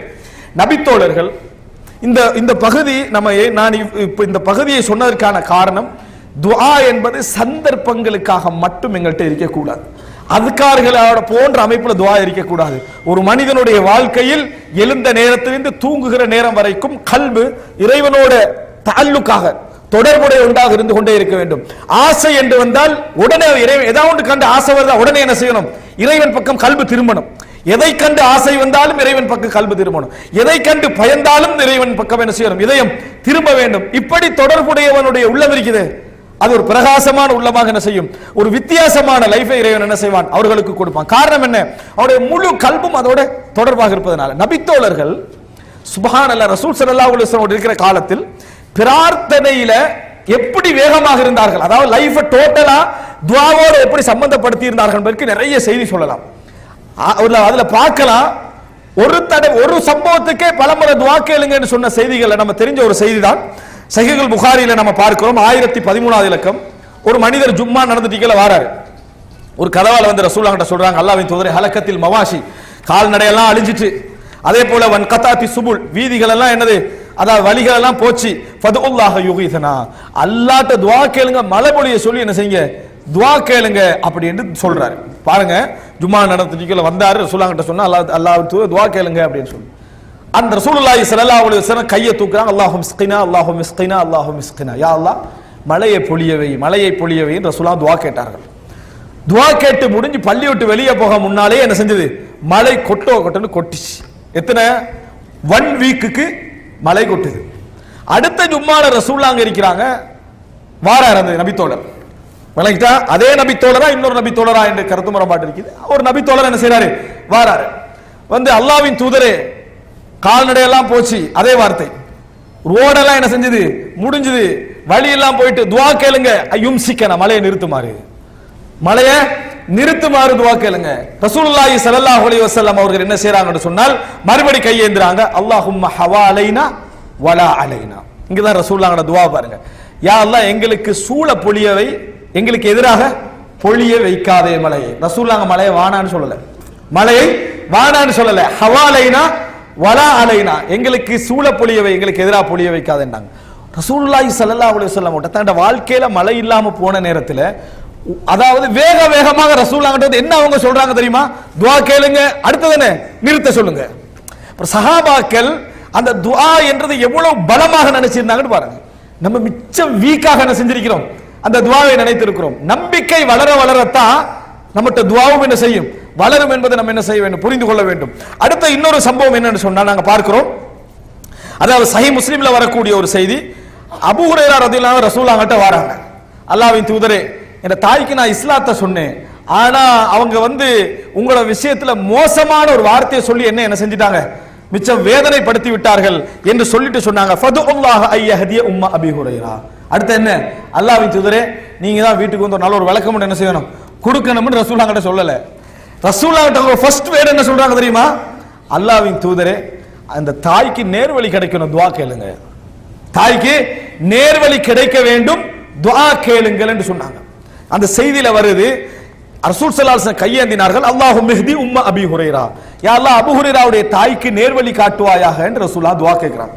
நபித்தோழர்கள் இந்த பகுதி நான் இந்த பகுதியை சொன்னதற்கான காரணம், துஆ என்பது சந்தர்ப்பங்களுக்காக மட்டும் எங்கள்கிட்ட இருக்கக்கூடாது. அதுக்கார்களோட போன்ற அமைப்புல துஆ இருக்கக்கூடாது. ஒரு மனிதனுடைய வாழ்க்கையில் எழுந்த நேரத்திலிருந்து தூங்குகிற நேரம் வரைக்கும் கல்பு இறைவனோட தஅல்லுக்காக தொடர்புடைய ஒன்றாக இருந்து கொண்டே இருக்க வேண்டும். ஆசை என்று வந்தால் உடனே இறைவன் ஏதாவது கண்டு ஆசை வருதா உடனே என்ன செய்யணும்? இறைவன் பக்கம் கல்பு திரும்பணும். எதை கண்டு ஆசை வந்தாலும் இறைவன் பக்கம் கல்பு திரும்பணும். எதை கண்டு பயந்தாலும் இறைவன் பக்கம் என்ன செய்யணும்? இதயம் திரும்ப வேண்டும். இப்படி தொடர்புடையவனுடைய உள்ளம் இருக்குது, அது ஒரு பிரகாசமான உள்ளமாக என்ன செய்யும்? ஒரு வித்தியாசமான லைஃபை இறைவன் என்ன செய்வான்? அவர்களுக்கு கொடுப்பான். காரணம் என்ன? அவருடைய முழு கல்பும் அதோட தொடர்பாக இருப்பதனால. நபித்தோழர்கள் சுப்ஹானல்லாஹ் ரசூல் ஸல்லல்லாஹு அலைஹி வஸல்லம் இருக்கிற காலத்தில் பிரார்த்தனையில எப்படி வேகமாக இருந்தார்கள், அதாவது லைஃபை டோட்டலா துஆவோடு எப்படி சம்பந்தப்படுத்தி இருந்தார்கள் என்பதற்கு நிறைய செய்தி சொல்லலாம். அதுல பார்க்கலாம். ஒரு சம்பவத்துக்கே பலமுறை துஆ கேளுங்கன்னு சொன்ன செய்திகளை நம்ம தெரிஞ்ச ஒரு செய்தி தான் சஹீஹுல் புகாரியில நம்ம பார்க்கிறோம். 1013வது இலக்கம். ஒரு மனிதர் ஜும்மா நடந்துட்டீங்கல வாராரு. ஒரு கதவால வந்து ரசூலுல்லாஹ் கிட்ட சொல்றாங்க, அல்லாஹ்வின் தூதரே, ஹலக்கத்தில் மவாஷி, கால்நடையெல்லாம் அழிஞ்சிட்டு, அதே போல வன் கதாத்தி சுபுல், வீதிகள் எல்லாம் என்னது, அதாவது வழிகள் எல்லாம் போச்சு. ஃபதுல்லாஹ யுகீதனா, அல்லாஹ்ட்ட துஆ கேளுங்க, மழை பொழிய சொல்லி என்ன செய்யுங்க? துஆ கேளுங்க அப்படி என்று சொல்றாரு. பாருங்க, ஜும்மா நடந்துட்டீங்கல வந்தாரு, ரசூலுல்லாஹ் கிட்ட சொன்னா அல்லாஹ் துஆ கேளுங்க அப்படின்னு சொல்லி அந்த ரசூலுல்லாஹி ஸல்லல்லாஹு அலைஹி வஸல்லம் கையை தூக்குறாங்க. அல்லாஹும் இஸ்கினா அல்லாஹும் இஸ்கினா அல்லாஹும் இஸ்கினா, யா அல்லாஹ் மழையை பொழியவை மழையை பொழியவை ரசூலுல்லாஹ் துஆ கேட்டார்கள். துஆ கேட்டு முடிஞ்சு பள்ளி விட்டு வெளியே போக முன்னாலே என்ன செஞ்சது? மழை கொட்டன்னு கொட்டிச்சு. எத்தனை 1 வீக்குக்கு மழை கொட்டுது. அடுத்த ஜும்மால ரசூலுல்லாஹ் அங்க இருக்கிறாங்க. வாரார் அந்த நபித்தோழர். விளங்கிட்டா? அதே நபித்தோழரா இன்னொரு நபித்தோழரா என்று கருத்து முரண்பாடு இருக்குது. ஒரு நபித்தோழர் என்ன செய்யறாரு? வாராரு. வந்து அல்லாஹ்வின் தூதரே, கால்நடையெல்லாம் போச்சு, அதே வார்த்தை. ரோடெல்லாம் என்ன செஞ்சது? முடிஞ்சது. வழி எல்லாம் போயிட்டு துஆ கேளுங்க, யும்சிக்கன, மழையை நிறுத்துமாறு, மழையை நிறுத்துமாறு துஆ கேளுங்க. ரசூலுல்லாஹி ஸல்லல்லாஹு அலைஹி வஸல்லம் அவர்கள் என்ன செய்றாங்கன்னு சொன்னால் மறுபடி கையேந்திராங்க. அல்லாஹும்ம ஹவாலைனா வலா அலைனா. இங்கதான் ரசூலுல்லாஹோட துஆ பாருங்க. யா அல்லாஹ் எங்களுக்கு சூழ பொழியவை, எங்களுக்கு எதிராக பொழிய வைக்காதே மழையை. ரசூலுல்லாஹ் மழையை வானான்னு சொல்லல, மழையை வானான்னு சொல்லல. ஹவாலைனா வலா அலைனா, எங்களுக்கு சூழ பொழியவை, எங்களுக்கு எதிராக பொழிய வைக்காதேன்னாங்க. ரசூலுல்லாஹி ஸல்லல்லாஹு அலைஹி வஸல்லம் தன்னோட வாழ்க்கையில மழை இல்லாம போன நேரத்தில், அதாவது வேகமாக ரசூலுல்லாஹ் கிட்ட என்ன அவங்க சொல்றாங்க தெரியுமா? துஆ கேளுங்க, அடுத்தது என்ன? நிறுத்த சொல்லுங்க. சஹாபாக்கள் அந்த துஆ என்றது எவ்வளவு பலமாக நினைச்சிருந்தாங்கன்னு பாருங்க. நம்ம மிச்சம் வீக்காக என்ன செஞ்சிருக்கிறோம்? அந்த துவாவை நினைத்திருக்கிறோம். நம்பிக்கை வளர வளரத்தான் நம்மகிட்ட துவாவும் என்ன செய்யும், வளரும் என்பதை நம்ம என்ன செய்ய வேண்டும், புரிந்து கொள்ள வேண்டும். அடுத்த இன்னொரு சம்பவம் என்னன்னு சொன்னா நாங்க பார்க்கிறோம், அதாவது சஹீஹ் முஸ்லிம்ல வரக்கூடிய ஒரு செய்தி. அபூ ஹுரைரா ரலியல்லாஹு அன்ஹு ரசூலுல்லாஹ்கிட்ட வராங்க. அல்லாஹ்வின் தூதரே, என் தாய்க்கு நான் இஸ்லாத்தை சொன்னேன், ஆனா அவங்க உங்களோட விஷயத்துல மோசமான ஒரு வார்த்தையை சொல்லி என்ன செஞ்சிட்டாங்க, மிச்சம் வேதனைப்படுத்தி விட்டார்கள் என்று சொல்லிட்டு சொன்னாங்க. ஃபதுல்லாஹ ஐயஹதிய உம்ம அபீ ஹுரைரா. அடுத்து என்ன, அல்லாஹ்வின் தூதரே நீங்க தான் வீட்டுக்கு வந்து ஒரு நல்ல ஒரு விளக்கம் என்ன செய்யணும், கொடுக்கணும்னு ரசூலுல்லாஹ் கிட்ட சொல்லல. ரசூலுல்லாஹ் கிட்ட ஃபர்ஸ்ட் வேர்ட் என்ன சொல்றாங்க தெரியுமா, அல்லாஹ்வின் தூதரே அந்த தாய்க்கு நேர்வழி கிடைக்கணும், துஆ கேளுங்க. தாய்க்கு நேர்வழி கிடைக்க வேண்டும், துஆ கேளுங்கள் என்று சொன்னாங்க. அந்த செய்தியில வருது, ரசூல் ஸல்லல்லாஹு அலைஹி வஸல்லம் கையேந்தினார்கள், அல்லாஹும்ம இஹ்தி உம்ம அபீ ஹுரைரா, யா அல்லாஹ் அபூ ஹுரைராவுடைய தாய்க்கு நேர்வழி காட்டுவாயாக என்று ரசூலுல்லாஹ் துஆ கேக்குறாங்க.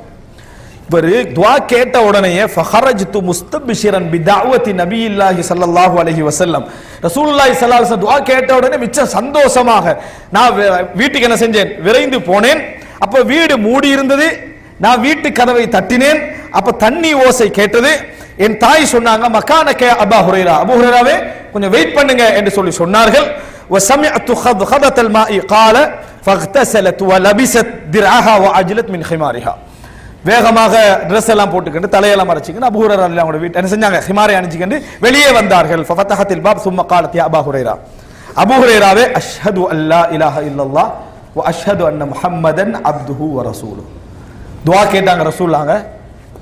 இவரு துஆ கேட்ட உடனேயே ஃபஹரஜ்து முஸ்தபிஷிரன் பிதஅவதி நபியில்லாஹி ஸல்லல்லாஹு அலைஹி வஸல்லம், ரசூலுல்லாஹி ஸல்லல்லாஹு அலைஹி வஸல்லம் துஆ கேட்ட உடனே மிச்ச சந்தோஷமாக நான் வீட்டுக்கு என்ன செஞ்சேன், விரைந்து போனேன். அப்ப வீடு மூடி இருந்தது, நான் வீட்டு கதவை தட்டினேன், அப்ப தண்ணி ஓசை கேட்டது. என் தாய் சொன்னாங்க, மக்கானக அபா ஹுரைரா, அபூ ஹுரைராவே கொஞ்சம் வெயிட் பண்ணுங்க என்று சொல்லி சொன்னார்கள். வஸமிஅது ஹததல் மாஇ قال فاغتسلت ولبست درعها وعجلت من خمارها. வேகமாக ட்ரெஸ் எல்லாம் போட்டுக்கிட்டு தலையெல்லாம் மறைச்சிக்கிட்டு அபூ ஹுரைரா அவங்களோட வீட்டு என்ன செஞ்சாங்க, ஹிமாரை அணிஞ்சிக்கிட்டு வெளியே வந்தார்கள். ஃபஃபதஹத்தில் பாப் சும்ம قالت يا அபா ஹுரைரா, அபூ ஹுரைராவே அஷ்ஹது அல்லா இலாஹ இல்லல்லாஹ் வ அஷ்ஹது அன்ன முஹம்மதன் அப்துஹு வ ரசூலுஹு. துஆ கேட்டாங்க ரசூலுல்லாஹ்,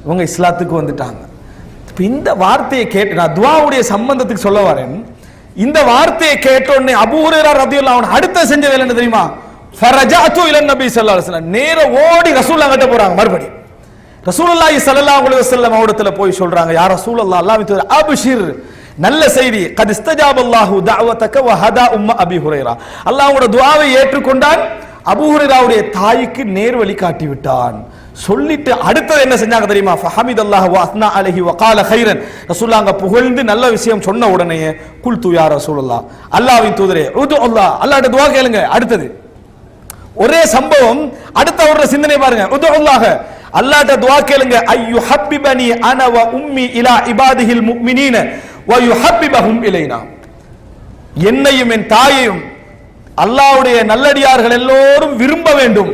இவங்க இஸ்லாத்துக்கு வந்துட்டாங்க. இந்த வார்த்தையை கேட்டு நான் துஆவுடைய சம்பந்தத்துக்கு சொல்ல வரேன். இந்த வார்த்தையை கேட்ட உடனே அபூ ஹுரைரா ரலியல்லாஹு அன்ஹு அடுத்த செஞ்ச வேலை என்ன தெரியுமா, ஃபரஜஅது இலன் நபி ஸல்லல்லாஹு அலைஹி வஸல்லம், நேரா ஓடி ரசூலுல்லாஹ் கிட்ட போறாங்க. மறுபடியும் ரசூலுல்லாஹி ஸல்லல்லாஹு அலைஹி வஸல்லம் அவரிடத்துல போய் சொல்றாங்க, யா ரசூலல்லாஹ், அல்லாஹ்வின் தூதர், அப்ஷிர், நல்ல செய்தி, கத் இஸ்தஜாபல்லாஹு தஅவதக வ ஹதா உம்ம அபீ ஹுரைரா, அல்லாஹ் உங்களுடைய துஆவை ஏற்றுக்கொண்டான், அபூ ஹுரைராவுடைய தாய்க்கு நேர்வழி காட்டி விட்டான். சொல்லிட்டு அடுத்தது என்ன செஞ்சாங்க தெரியுமா, ஃபஹமிதல்லாஹு வ அஸ்னா அலைஹி வ கால கைரன், ரசூலுல்லாஹ் அங்க புகழ்ந்து நல்ல விஷயம் சொன்ன உடனே குல்து யா ரசூலுல்லாஹ், அல்லாஹ்வின் தூதரே, உது அல்லாஹ், அல்லாஹ்ட்ட துஆ கேளுங்க. அடுத்தது ஒரே சம்பவம், அடுத்த ஒரு சிந்தனை பாருங்க, உது அல்லாஹ், அல்லாஹ்ட்ட துஆ கேளுங்க, ஐயு ஹப்பிபனி அன வ உம்மி இலா இபாதிஹில் முஃமினீன வ யுஹப்பிபஹும் இலைனா, என்னையும் என் தாயையும் அல்லாஹ்வுடைய நல்லடியார்கள் எல்லோரும் விரும்ப வேண்டும்,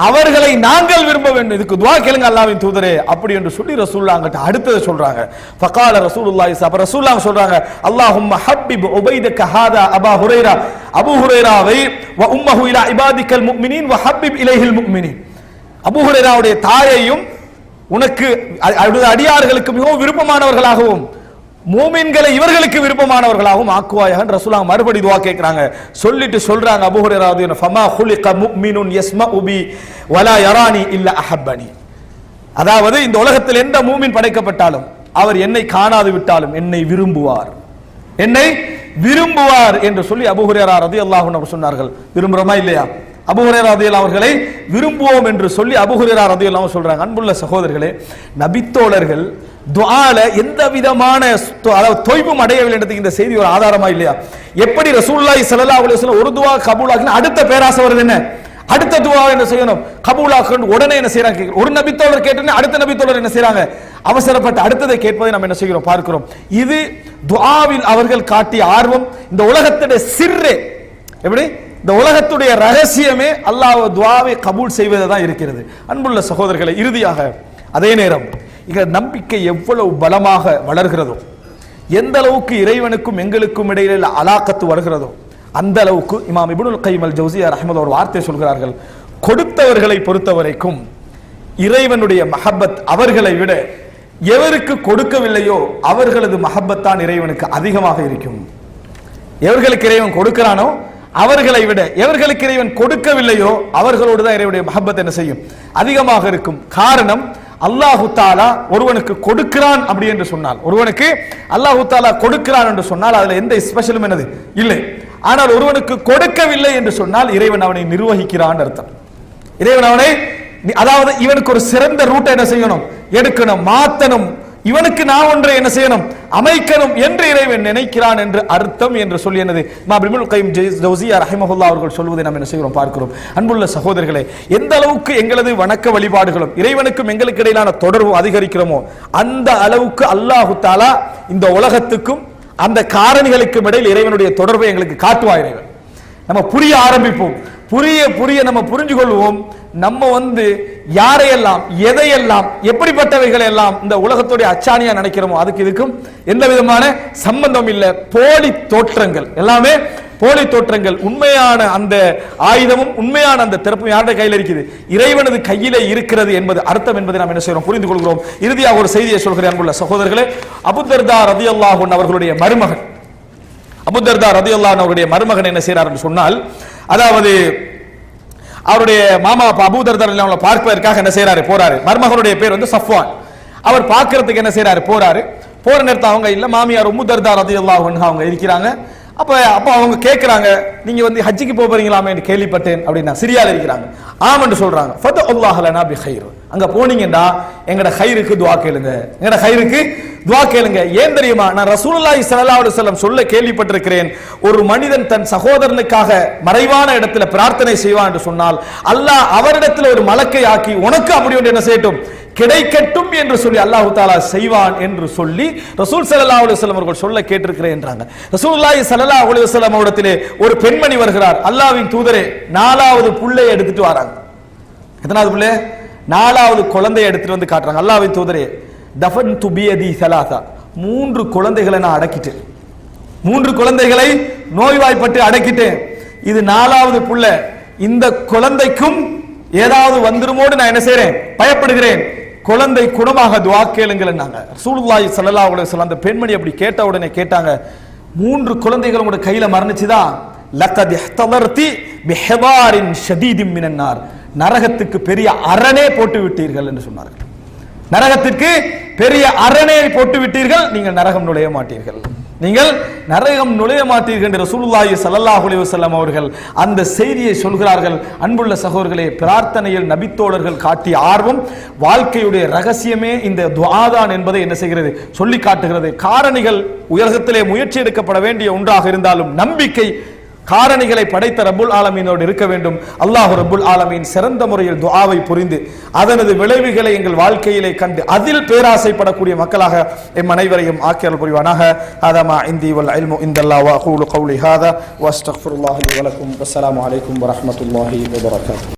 அவர்களை நாங்கள் விரும்ப வேண்டும், இதுக்கு துஆ கேளுங்க அல்லாஹ்வின் தூதரே அப்படி என்று சொல்லி ரசூலுல்லாஹ் கிட்ட அடுத்தது சொல்றாங்க. ஃபகால ரசூலுல்லாஹி ரசூலுல்லாஹ் சொல்றாங்க, அல்லாஹும்ம ஹப்பிப் உபைதக ஹாதா அபா ஹுரைரா, அபூ ஹுரைராவை வ உம்மஹு இலா இபாதிக்கல் முஃமினீன் வ ஹப்பிப் இலைஹில் முஃமினீன், அபூ ஹுரைராவுடைய தாயையும் உனக்கு அடியார்களுக்கு மிகவும் விருப்பமானவர்களாகவும் மூமின்களை இவர்களுக்கு விருப்பமானவர்களாகவும் ஆக்குவாயாக ரசூலுல்லாஹ் மறுபடி துஆ கேக்குறாங்க. சொல்லிட்டு சொல்றாங்க அபூ ஹுரைரா ரலியல்லாஹு அன்ஹு, ஃபமா குலிக முஃமினுன் யஸ்மஉ பி வலா யரானி இல்லா அஹப்பனி, அதாவது இந்த உலகத்தில் எந்த மூமின் படைக்கப்பட்டாலும் அவர் என்னை காணாது விட்டாலும் என்னை விரும்புவார், என்னை விரும்புவார் என்று சொல்லி அபூ ஹுரைரா ரலியல்லாஹு அன்ஹு சொன்னார்கள். விரும்புறோமா இல்லையா, அபூ ஹுரைரா ரலியல்லாஹு அவர்களை விரும்புவோம் என்று சொல்லி அபூ ஹுரைரா ரலியல்லாஹு சொல்றாங்க. அன்புள்ள சகோதரர்களே, நபித்தோழர்கள் துஆல எந்த விதமான தொய்வும் அடையவில்லை, இந்த செய்தி ஒரு ஆதாரமா இல்லையா? எப்படி ரசூலுல்லாஹி ஸல்லல்லாஹு அலைஹி வஸல்லம் ஒரு துஆ கபூலாக்கினா அடுத்த பேராசை வருது, என்ன அடுத்த துஆ என்ன செய்யணும், கபூலாக்கணும், உடனே என்ன செய்யறாங்க, ஒரு நபித்தோழர் கேட்டோன்னே அடுத்த நபித்தோழர் என்ன செய்யறாங்க, அவசரப்பட்டு அடுத்ததை கேட்பதை நம்ம என்ன செய்கிறோம் பார்க்கிறோம். இது துஆவில் அவர்கள் காட்டிய ஆர்வம். இந்த உலகத்துடைய சிர்ரே, எப்படி இந்த உலகத்துடைய ரகசியமே அல்லாஹ் துஆவை கபூல் செய்வதை தான் இருக்கிறது. அன்புள்ள சகோதரர்களை, இறுதியாக அதே நேரம் இங்க நம்பிக்கை எவ்வளவு பலமாக வளர்கிறதோ, எந்த அளவுக்கு இறைவனுக்கும் எங்களுக்கும் இடையில அலாக்கத்து வருகிறதோ அந்த அளவுக்கு இமாம் இப்னுல் கைம் அல் ஜௌசியா ரஹ்மத்துல்லாஹி ஒரு வார்த்தை சொல்கிறார்கள், கொடுத்தவர்களை பொறுத்தவரைக்கும் இறைவனுடைய மஹப்பத் அவர்களை விட எவருக்கு கொடுக்கவில்லையோ அவர்களது மஹப்பத் தான் இறைவனுக்கு அதிகமாக இருக்கும். எவர்களுக்கு இறைவன் கொடுக்கிறானோ அவர்களை விட எவர்களுக்கு இறைவன் கொடுக்கவில்லையோ அவர்களோடு தான் இறைவனுடைய மஹப்பத் என்ன செய்யும், அதிகமாக இருக்கும். காரணம், அல்லாஹு தாலா ஒருவனுக்கு கொடுக்கிறான் அப்படி என்று சொன்னால், ஒருவனுக்கு அல்லாஹு தாலா கொடுக்கிறான் என்று சொன்னால் அதுல எந்த ஸ்பெஷலும் என்னது இல்லை. ஆனால் ஒருவனுக்கு கொடுக்கவில்லை என்று சொன்னால் இறைவன் அவனை நிர்வகிக்கிறான் அர்த்தம். இறைவன் அவனை, அதாவது இவனுக்கு ஒரு சிறந்த ரூட்டை என்ன செய்யணும், எடுக்கணும், மாத்தணும், இவனுக்கு நான் ஒன்றை என்ன செய்யணும், அமைக்கணும் என்று இறைவன் நினைக்கிறான் என்று அர்த்தம் என்று சொல்லியது இமாம் இப்னுல் கய்யிம் ஜௌஸிய்யா ரஹிமஹுல்லாஹ் அவர்கள் சொல்வதை நாம் என்ன செய்கிறோம் பார்க்கிறோம். அன்புள்ள சகோதரர்களே, எந்த அளவுக்கு எங்களது வணக்க வழிபாடுகளும் இறைவனுக்கும் எங்களுக்கு இடையிலான தொடர்பு அதிகரிக்கிறோமோ அந்த அளவுக்கு அல்லாஹு தஆலா இந்த உலகத்துக்கும் அந்த காரணிகளுக்கும் இடையில் இறைவனுடைய தொடர்பை எங்களுக்கு காட்டுவா இறைவன். நம்ம புரிய ஆரம்பிப்போம், புரிய புரிய நம்ம புரிஞ்சு கொள்வோம். நம்ம யாரையெல்லாம் எதையெல்லாம் எப்படிப்பட்டவைகளை எல்லாம் இந்த உலகத்துடைய அச்சாணியா நினைக்கிறோமோ அதுக்கு இதுக்கும் எந்த விதமான சம்பந்தம் இல்லை. போலி தோற்றங்கள் எல்லாமே போலி தோற்றங்கள். உண்மையான அந்த ஆயுதமும் உண்மையான அந்த திறப்பும் யாருடைய கையில் இருக்குது, இறைவனது கையிலே இருக்கிறது என்பது அர்த்தம் என்பதை நாம் என்ன செய்கிறோம், புரிந்து கொள்கிறோம். இறுதியாக ஒரு செய்தியை சொல்கிறேன் அன்புள்ள சகோதரர்களே. அபூ தர்தா ரலியல்லாஹு அன்ஹு அவர்களுடைய மருமகன், அபூ தர்தா ரலியல்லாஹு அன்ஹு அவருடைய மருமகன் என்ன செய்கிறார் என்று சொன்னால், அதாவது அவருடைய மாமா அபூ தர்தா ரலியல்லாஹு அன்ஹு பார்ப்பதற்காக என்ன செய்யறாரு, போறாரு. மருமகனுடைய பேர் சஃப்வான். அவர் பார்க்கிறதுக்கு என்ன செய்யறாரு, போறாரு. போற நேரத்தில் அவங்க இல்ல, மாமியார் உம்மு தர்தா ரலியல்லாஹு அன்ஹா அவங்க இருக்கிறாங்க. அப்ப அவங்க கேட்கிறாங்க, நீங்க ஹஜ்ஜிக்கு போறீங்களாமே என்று கேள்விப்பட்டேன் அப்படின்னா. சிரியால இருக்கிறாங்க. ஆம் என்று சொல்றாங்க. ஃபதல்லாஹு லனா பிகைர், அங்க போனீங்கன்னா எங்கட கைருக்கு துஆ கேளுங்க, எங்கட கைருக்கு துஆ கேளுங்க. ஏன் தெரியுமா, நான் ரசூலுல்லாஹி ஸல்லல்லாஹு அலைஹி வஸல்லம் சொல்ல கேள்விப்பட்டிருக்கிறேன், ஒரு மனிதன் தன் சகோதரனுக்காக மறைவான இடத்துல பிரார்த்தனை செய்வான் என்று சொன்னால் அல்லாஹ் அவரிடத்தில் ஒரு மலக்கை ஆக்கி உனக்கு அப்படி ஒன்று என்ன செய்யட்டும், கிடைக்கட்டும் என்று சொல்லி அல்லாஹ் தஆலா செய்வான் என்று சொல்லி ரசூல் ஸல்லல்லாஹு அலைஹி வஸல்லம் அவர்கள் சொல்ல கேட்டிருக்கிறேன் என்றாங்க. ரசூலுல்லாஹி ஸல்லல்லாஹு அலைஹி வஸல்லம் அவரிடத்திலே ஒரு பெண்மணி வருகிறார். அல்லாஹ்வின் தூதரே, 4வது புள்ளையை எடுத்துட்டு வராங்க. எத்தனாவது புள்ளை, 4வது குழந்தையை எடுத்துட்டு வந்து காட்டுறாங்க. அல்லாஹ்வின் தூதரே, தஃபன்து பியதி ஸலாஸா, 3 குழந்தைகளை நான் அடக்கிட்டேன், 3 குழந்தைகளை நோய்வாய்ப்பட்டு அடக்கிட்டேன். இது 4வது புள்ள, இந்த குழந்தைக்கும் ஏதாவது வந்துருமோடு நான் என்ன செய்றேன், பயப்படுகிறேன். குழந்தை குணமாக துஆ கேளுங்கள்னாங்க. ரசூலுல்லாஹி ஸல்லல்லாஹு அலைஹி வஸல்லம் அந்த பெண்மணி அப்படி கேட்ட உடனே கேட்டாங்க, 3 குழந்தைகள் உங்க கையில மரணிச்சுதா, லக்கத் இஹ்தலர்தி பிஹிதாரின் ஷதீதின் மினன் நார், நரகத்துக்கு பெரிய அரணே போட்டு விட்டீர்கள் என்று சொன்னார்கள். நரகத்திற்கு பெரிய அரணை போட்டு விட்டீர்கள், நீங்கள் நரகம் நுழைய மாட்டீர்கள், நீங்கள் நரகம் நுழைய மாட்டீர்கள் என்று ரசூலுல்லாஹி ஸல்லல்லாஹு அலைஹி வஸல்லம் அவர்கள் அந்த செய்தியை சொல்கிறார்கள். அன்புள்ள சகோதரர்களே, பிரார்த்தனையில் நபித்தோழர்கள் காட்டிய ஆர்வம் வாழ்க்கையுடைய ரகசியமே இந்த துஆ தான் என்பதை என்ன செய்கிறது, சொல்லி காட்டுகிறது. காரணிகள் உலகத்திலே முயற்சி எடுக்கப்பட வேண்டிய ஒன்றாக இருந்தாலும் நம்பிக்கை காரணிகளை படைத்த ரப்புல் ஆலமீனோடு இருக்க வேண்டும். அல்லாஹ் ரப்புல் ஆலமீன் சிறந்த முறையில் துஆவை புரிந்து அதனது விளைவுகளை எங்கள் வாழ்க்கையிலே கண்டு அதில் பேராசைப்படக்கூடிய மக்களாக எம் அனைவரையும் ஆக்கியல் புரிவானாக. ஹாதா இந்தி வல் இல்மு இந்தல்லாஹ் வ அகூலு கௌலி ஹாதா வ அஸ்தக்ஃபிருல்லாஹி வ லக்கும். வஸ்ஸலாமு அலைக்கும் வ ரஹ்மத்துல்லாஹி வ பரகாத்துஹு.